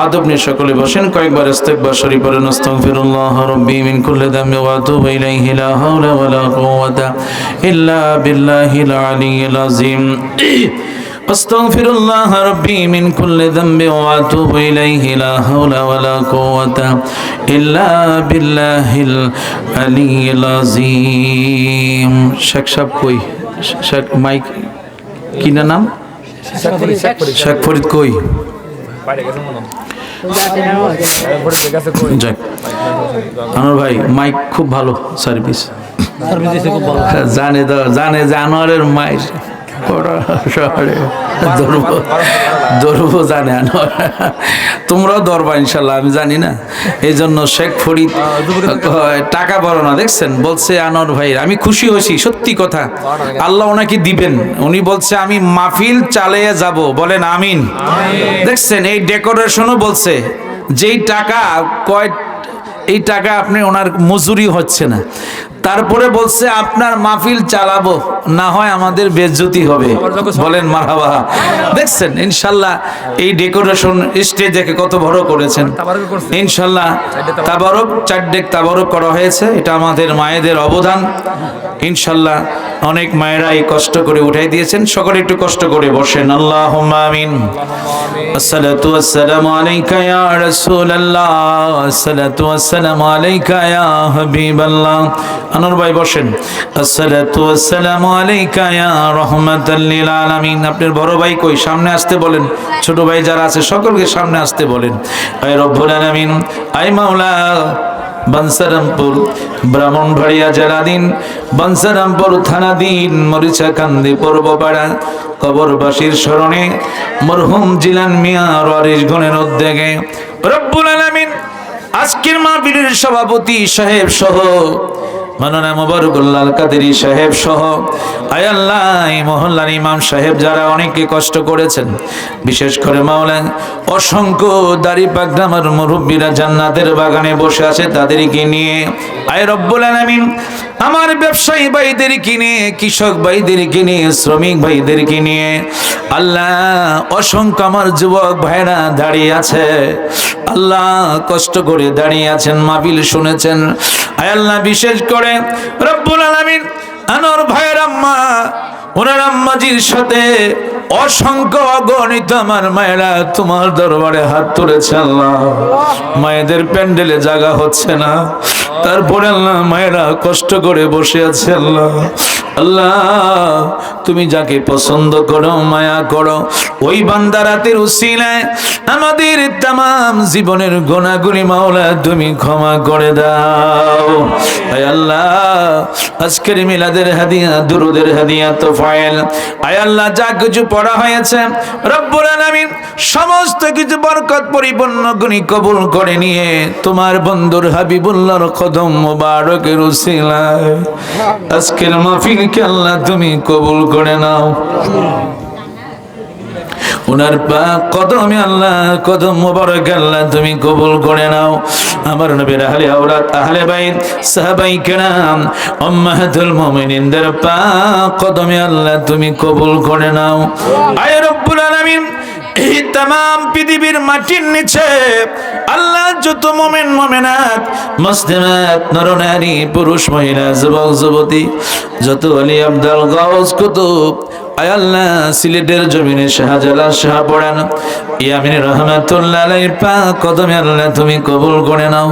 S1: আদব নিয়ে সকলে বসেন। কয়েকবার ইস্তেগফার শরীফ পড়েন। আস্তাগফিরুল্লাহ রাব্বি মিন কুল্লি যামবি ওয়া আতুবু ইলাইহি লা হাওলা ওয়া লা কুওয়াতা ইল্লা বিল্লাহিল আলিয়্যিল আযীম। আস্তাগফিরুল্লাহ রাব্বি মিন কুল্লি যামবি ওয়া আতুবু ইলাইহি লা হাওলা ওয়া লা কুওয়াতা ইল্লা বিল্লাহিল আলিয়্যিল আযীম। শেখ সাহেব কই? শেখ মাইক কি না নাম? শেখ ফরিদ কই? যাক, আনোয়ার ভাই মাইক খুব ভালো সার্ভিস, জানে যে আনোয়ারের মাইক জানে আনোয়ার, তোমরাও দরবা ইনশাল্লাহ, আমি জানি না। এই জন্য শেখ ফরিদ টাকা বড় না, দেখছেন বলছে আনোয়ার ভাই, আমি খুশি হয়েছি, সত্যি কথা, আল্লাহ ওনাকে দিবেন। উনি বলছে আমি মাহফিল চালিয়ে যাব, বলেন আমিন। দেখছেন এই ডেকোরেশনও বলছে যেই টাকা এই টাকা আপনি ওনার মজুরি হচ্ছে না, তারপরে বলছে আপনার মাহফিল চালাবো, না হয় আমাদের বেজ্জতি হবে, বলেন মারহাবা। দেখছেন ইনশাল্লাহ এই ডেকোরেশন স্টেজ দেখে কত বড় করেছেন। ইনশাল্লাহ তাবারক, 4 ডেক তাবারক করা হয়েছে, এটা আমাদের মায়েদের অবদান। ইনশাল্লাহ অনেক মায়েরা এই কষ্ট করে উঠাই দিয়েছেন। সকলে একটু কষ্ট করে বসেন। আল্লাহুম্মা আমিন। আসসালাতু ওয়াসসালামু আলাইকা ইয়া রাসূলুল্লাহ, আসসালাতু ওয়াসসালামু আলাইকা ইয়া হাবিবাল্লাহ। আনোয়ার ভাই বসেন। আসসালাতু ওয়াসসালামু আলাইকা ইয়া রাহমাতাল লিল আলামিন। আপনার বড় ভাই কই? সামনে আসতে বলেন। ছোট ভাই যারা আছে সকলকে সামনে আসতে বলেন। আয় রব্বুল আলামিন, আয় মাওলা, বানসারামপুর ব্রাহ্মণবাড়িয়া জেলাধীন, বানসারামপুর থানাধীন, মরিচাকান্দি পূর্বপাড়া কবরবাসীর স্মরণে মরহুম জিলান মিয়ার ওয়ারিশগণের উদ্যোগে রব্বুল আলামিন আজকের মাহফিলের সভাপতি সাহেব সহ মাওলানা মুবারাকুল্লাহ আল কাদেরী সাহেব সহ আয় আল্লাহ এই মহল্লার ইমাম সাহেব যারা অনেকে কষ্ট করেছেন, বিশেষ করে মাওলানা অসংখ্য দাড়ি পাকদামার মুরব্বীরা জান্নাতের বাগানে বসে আছে, তাদেরকে নিয়ে আয় রব্বুল আলামিন আমার ব্যবসায়ী ভাইদেরকে নিয়ে, কৃষক ভাইদেরকে নিয়ে, শ্রমিক ভাইদেরকে নিয়ে আল্লাহ অসংখ্য আমার যুবক ভাইরা দাঁড়িয়ে আছে, আল্লাহ কষ্ট করে দাঁড়িয়ে আছেন, মাহফিল শুনেছেন। আয় আল্লাহ বিশেষ করে রব্বুল আলামিন আনোয়ার ভাইয়ের আম্মা, ওনার আম্মাজির সাথে অসংখ্য অগণিত আমার মায়েরা তোমার দরবারে হাত তুলেছে। আল্লাহ মায়েদের প্যান্ডেলে জায়গা হচ্ছে না, তারপরে আল্লাহ মায়েরা কষ্ট করে বসে আছে। আল্লাহ আল্লাহ তুমি যাকে পছন্দ করো, মায়া করো, ওই বান্দা রাতের উসিলায় আমাদের तमाम জীবনের গুনাহগুলি মাওলা তুমি ক্ষমা করে দাও। আয় আল্লাহ আজকের মিলাদের হাদিয়া, দুরুদের হাদিয়া, তোফায়েল, আয় আল্লাহ যা কিছু পড়া হয়েছে রব্বুল আলামিন সমস্ত কিছু বরকত পরিপূর্ণ গুনি কবুল করে নিয়ে তোমার বন্ধুর হাবিবুল্লাহর কদম মোবারকের উসিলায় আজকের মাহফিলকে আল্লাহ তুমি কবুল করে নাও। ওনার পাক কদমে আল্লাহ কদম মোবারক আল্লাহ তুমি কবুল করে নাও। আমার নবীর আহলে আওলাদ আহলে বাইত সাহাবায়ে কেরাম উম্মাহাতুল মুমিনিনদের পাক কদমে আল্লাহ তুমি কবুল করে নাও। আয় রব্বুল আলামিন, এই तमाम পৃথিবীর মাটির নিচে আল্লাহ যত মুমিন মুমিনাত মুসলিমাত নরনারী পুরুষ মহিলা যুবক যুবতী যত ওলি আব্দুল গাউস কুতুব আয় আল্লাহ সিলেটের জমিনে শাহজালাল শাহ পড়েন ইয়ামিন রহমাতুল্লাহ আলাইহির পাক কদমে আল্লাহ তুমি কবুল করে নাও।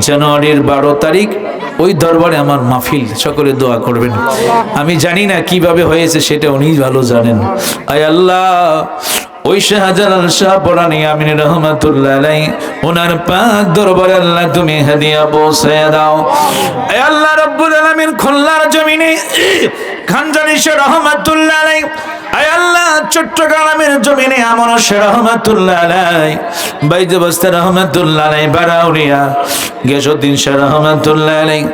S1: জানুয়ারির 12 তারিখ ওই দরবারে আমার মাহফিল, সকলে দোয়া করবেন। আমি জানি না কিভাবে হয়েছে, সেটা উনি ভালো জানেন। আয় আল্লাহ, ওই শাহজালাল শাহ পরানি আমিন রহমাতুল্লাহ আলাইহি ওনার পাক দরবারে আল্লাহ তুমি হাদিয়া পৌঁছায় দাও। আয় আল্লাহ রাব্বুল আলামিন, খুলনার জমিনে খানজানি শাহ রহমাতুল্লাহ আলাইহি, আয় আল্লাহ চট্টগ্রামের জমিনে আমন শাহ রহমাতুল্লাহ আলাইহি, বাইজে বস্তা রহমাতুল্লাহ আলাইহি, বারাউরিয়া গিয়াসউদ্দিন শাহ রহমাতুল্লাহ আলাইহি,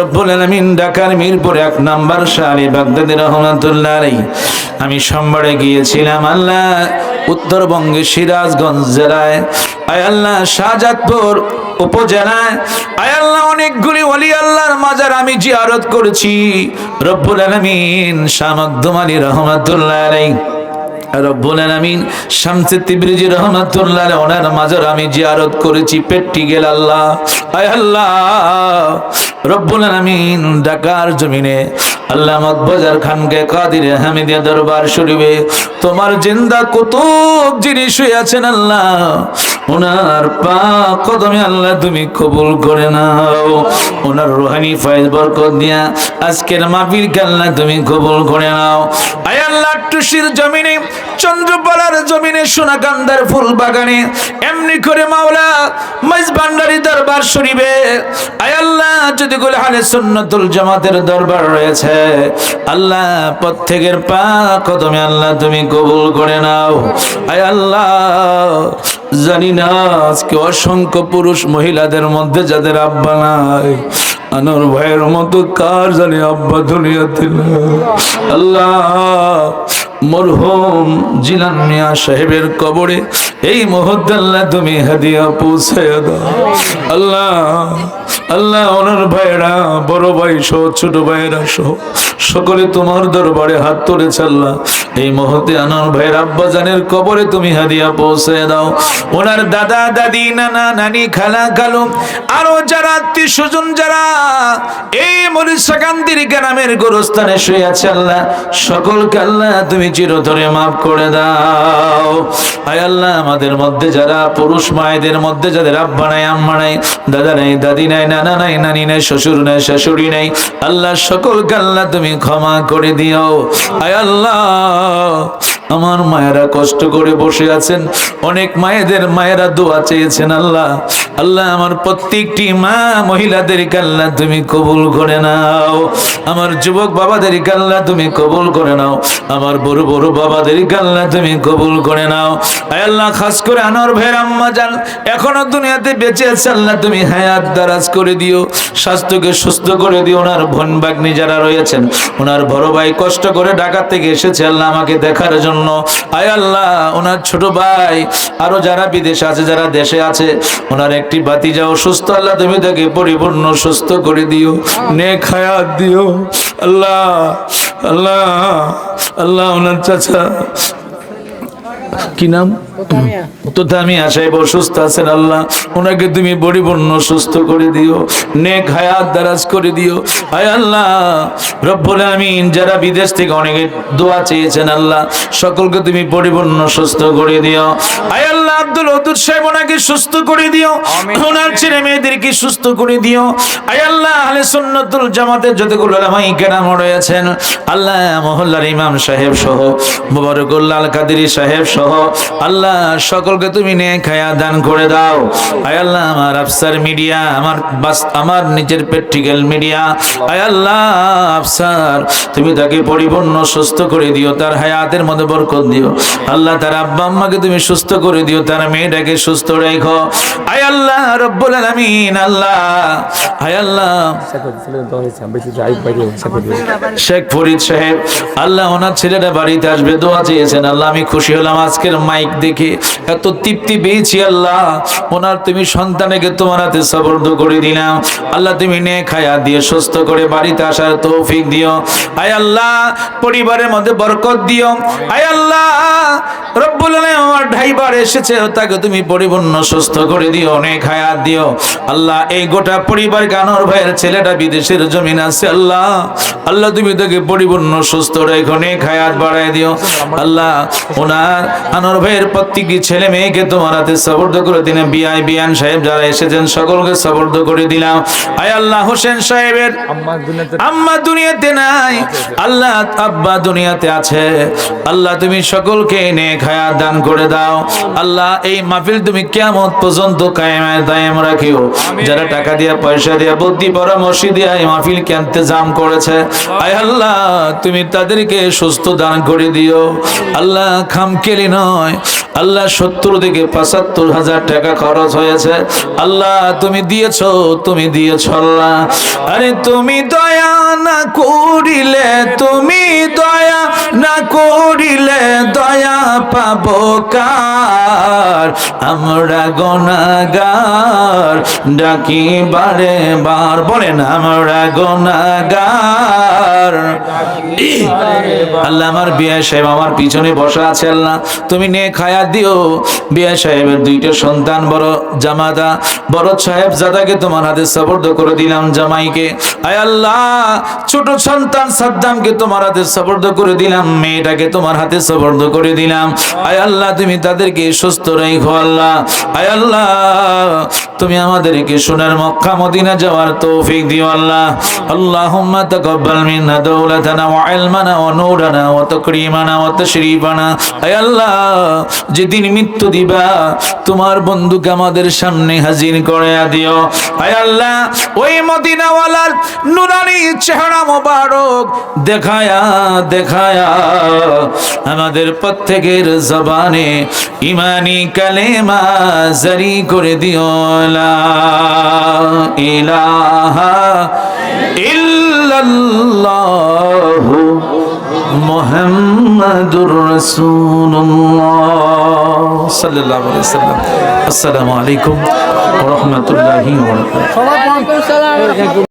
S1: রব্বুল আলামিন ঢাকার মিরপুর 1 নাম্বার শাহ আলী বাগদাদি রহমাতুল্লাহ আলাইহি। আমি সোমবারে গিয়েছিলাম আল্লাহ উত্তরবঙ্গে সিরাজগঞ্জ জেলায়, আয় আল্লাহ শাহজাদপুর উপজেলায়, আয় আল্লাহ অনেকগুলি ওলি আল্লাহর মাজার আমি জিয়ারত করেছি। রব্বুল আলামিন শাহ মখদুম আলী রহমাতুল্লাহ আলাইহি, রব্বুল আলামিন শামসে তিবরিজি রহমাতুল্লাহ আলাইহি ওনার মাজার আমি জিয়ারত করেছি। পেট্টি গেল আল্লাহ, আয় আল্লাহ রব্বুল আলামিন ঢাকার জমিনে আল্লাহ মকবুজার খানকে কাদির হামিদিয়া দরবার শরীফে তোমার জিন্দা কুতুব যিনি শুয়ে আছেন আল্লাহ ওনার পাক কদমে আল্লাহ তুমি কবুল করে নাও। ওনার রুহানি ফয়েজ বরকত দিয়া আজকের মাহফিলকে আল্লাহ তুমি কবুল করে নাও। আয় আল্লাহ টুসির জমিনে, চন্দ্রপাড়ার জমিনে, সোনাকান্দার ফুল বাগানে এমনি করে মাওলা মাইজ ভান্ডারী দরবার শরীফে আয় আল্লাহ যতগুলো আহলে সুন্নাতুল জামাতের দরবার রয়েছে আল্লাহ প্রত্যেকের পাক কদমে আল্লাহ তুমি কবুল করে নাও। আয় আল্লাহ জানি না আজকে অসংখ্য পুরুষ মহিলাদের মধ্যে যাদের আব্বা নাই, আনোয়ার ভাইয়ের মতো কার জানি আব্বা দুনিয়াতে নাই। আল্লাহ মরহুম জিলান মিয়া সাহেবের কবরে এই মুহূর্তে আল্লাহ তুমি হাদিয়া পৌঁছায় দাও। আল্লাহ আল্লাহ ওনার ভাইয়েরা, বড় ভাই সহ ছোট ভাইয়েরা সহ সকলে তোমার দরবারে হাত তুলেছে আল্লাহ। এই মুহূর্তে আনোয়ার ভাইয়ের আব্বা জানের কবরে তুমি হাদিয়া পৌঁছায় দাও। ওনার দাদা দাদি নানা নানি খালা খালু আরো যারা আত্মীয় স্বজন যারা এই মরিচাকান্দির গ্রামের গোরস্থানে শুয়ে আছে আল্লাহ সকলকে আল্লাহ তুমি চিরতরে মাফ করে দাও। আয় আল্লাহ আমাদের মধ্যে যারা পুরুষ মায়েদের মধ্যে যাদের আব্বা নাই আম্মা নাই দাদা নাই দাদি নাই নানা নাই নানি নাই শ্বশুর নাই শাশুড়ি নাই আল্লাহ সকলকে আল্লাহ তুমি ক্ষমা করে দিও। আয় আল্লাহ আমার মায়েরা কষ্ট করে বসে আছেন, অনেক মায়েদের মায়েরা দোয়া চেয়েছেন আল্লাহ। আল্লাহ আমার প্রত্যেকটি মা মহিলাদেরকে আল্লাহ তুমি কবুল করে নাও। আমার যুবক বাবাদেরকে আল্লাহ তুমি কবুল করে নাও। আমার বড় বড় বাবাদেরকে আল্লাহ তুমি কবুল করে নাও। আয় আল্লাহ খাস করে আনোয়ার ভাইয়ের আম্মা জান এখনো দুনিয়াতে বেঁচে আছে আল্লাহ তুমি হায়াত দারাজ করে দিও, স্বাস্থ্যকে সুস্থ করে দিও। ওনার বোন ভাগ্নি যারা রয়েছেন, ওনার বড় ভাই কষ্ট করে ঢাকা থেকে এসেছে আল্লাহ আমাকে দেখার জন্য। আয় আল্লাহ ওনার ছোট ভাই আরো যারা বিদেশে আছে যারা দেশে আছে, ওনার একটি ভাতিজা অসুস্থ আল্লাহ তুমি তাকে পরিপূর্ণ সুস্থ করে দিও, নেক হায়াত দিও আল্লাহ। আল্লাহ আল্লাহ ওনার চাচা কি নাম তোতামিয়া সাহেব অসুস্থ আছেন আল্লাহ ওনাকে তুমি পরিপূর্ণ সুস্থ করে দিও, নেক হায়াত দারাজ করে দিও। আয় আল্লাহ রব্বুল আমিন যারা বিদেশ থেকে অনেকে দোয়া চেয়েছেন আল্লাহ সকলকে তুমি পরিপূর্ণ সুস্থ করে দিও। আয় আল্লাহ আব্দুল ওদুদ সাহেব ওনাকে সুস্থ করে দিও, ওনার ছেলে মেয়েদেরকে সুস্থ করে দিও। আয় আল্লাহ আহলে সুন্নাতুল জামাতের যতগুলো উলামায়ে কেরাম রয়েছেন আল্লাহ মহল্লার ইমাম সাহেব সহ মুবারকুল্লাহ আল কাদেরী সাহেব সহ আল্লাহ সকলকে তুমি নেক হায়াত দান করে দাও। আয় আল্লাহ আমার আফসার মিডিয়া আমার নিজের প্র্যাকটিক্যাল মিডিয়া আয় আল্লাহ আফসার তুমি তাকে পরিপূর্ণ সুস্থ করে দিও, তার হায়াতের মধ্যে বরকত দিও আল্লাহ। তার আব্বা আম্মাকে তুমি সুস্থ করে দিও, তার মেয়েটাকে সুস্থ রেখো আয় আল্লাহ রব্বুল আলামিন। আল্লাহ আয় আল্লাহ শেখ ফরিদ সাহেব আল্লাহ ওনার ছেলেটা বাড়িতে আসবে দোয়া চেয়েছেন আল্লাহ আমি খুশি হলাম। আজকে আজকের মাইক দেখে এত তৃপ্তি পেয়েছি আল্লাহ, ওনার তুমি সন্তানকে তোমার হাতে সুপর্দ করে দিলাম আল্লাহ, তুমি নেক হায়াত দিয়ে সুস্থ করে বাড়িতে আসার তৌফিক দিও। আয় আল্লাহ পরিবারের মধ্যে বরকত দিও। আয় আল্লাহ রব্বুল আলামিন আমার ড্রাইভার এসেছে তাকে তুমি পরিপূর্ণ সুস্থ করে দিও, অনেক হায়াত দিও আল্লাহ। এই গোটা পরিবার আনোয়ার ভাইয়ের ছেলেটা বিদেশের জমিন আছে আল্লাহ, আল্লাহ তুমি তাকে পরিপূর্ণ সুস্থ রেখো, অনেক হায়াত বাড়ায় দিও আল্লাহ। ওনার আনোয়ার ভাইয়ের প্রত্যেকটি ছেলে মেয়েকে তোমার হাতে সুপর্দ করে দিলাম। বিয়ান সাহেব যারা এসেছেন সকলকে সুপর্দ করে দিলাম। আয় আল্লাহ হোসেন সাহেবের আম্মা দুনিয়াতে নাই আল্লাহ, আব্বা দুনিয়াতে আছে আল্লাহ, তুমি সকলকে নেক হায়াত দান করে দাও আল্লাহ। এই মাহফিল তুমি কিয়ামত পর্যন্ত কায়েম দায়েম রাখিও। যারা টাকা দিয়া পয়সা দিয়া বুদ্ধি পরামর্শ দিয়া এই মাহফিলকে ইন্তজাম করেছে আয় আল্লাহ তুমি তাদেরকে সুস্থ দান করে দিও আল্লাহ। খামখেয়ালি নয় আল্লাহ, 70 থেকে 75,000 টাকা খরচ হয়েছে আল্লাহ, তুমি দিয়েছো আল্লাহ। আরে তুমি দয়া না করিলে, তুমি দয়া না করিলে দয়া পাবো কার? আমরা গুনাহগার ডাকি বারে বার, বলেন আমরা গুনাহগার। আল্লাহ আমার বিয়া সাহেব আমার পিছনে বসা আছে আল্লাহ, তুমি নেক হায়াত দিও। বিয়া সাহেবের 2টা সন্তান, বড় জামাতা বড় সাহেব জাদাকে তোমার হাতে সুপর্দ করে দিলাম, জামাইকে আয় আল্লাহ। ছোট সন্তান সাদ্দামকে তোমার হাতে সুপর্দ করে দিলাম, মেয়েটাকে তোমার হাতে সুপর্দ করে দিলাম আয় আল্লাহ। তুমি তাদেরকে সুস্থ রাখো আল্লাহ। আয় আল্লাহ তুমি আমাদেরকে সোনার মক্কা মদিনা যাওয়ার তৌফিক দিও আল্লাহ। আল্লাহুম্মা তাকাব্বাল মিন্না দাওলাতানা ওয়া ইলমানা ওয়া নূরানা ওয়া তাকরীমানা ওয়া তাশরীফানা। আয় আল্লাহ যেদিন মৃত্যু দিবা তোমার বন্ধুকে আমাদের সামনে হাজির করে দিও আয় আল্লাহ। ওই মদিনাওয়ালার নুরানি চেহারা মোবারক দেখায়া দেখায়া আমাদের প্রত্যেকের জবানে ইমানি কালেমা জারি করে দিও। লা ইলাহা ইল্লাল্লাহু মুহাম্মাদুর রাসূলুল্লাহ সাল্লাল্লাহু আলাইহি ওয়াসাল্লাম। আসসালামু আলাইকুম ওয়া রাহমাতুল্লাহি ওয়া বারাকাতুহু।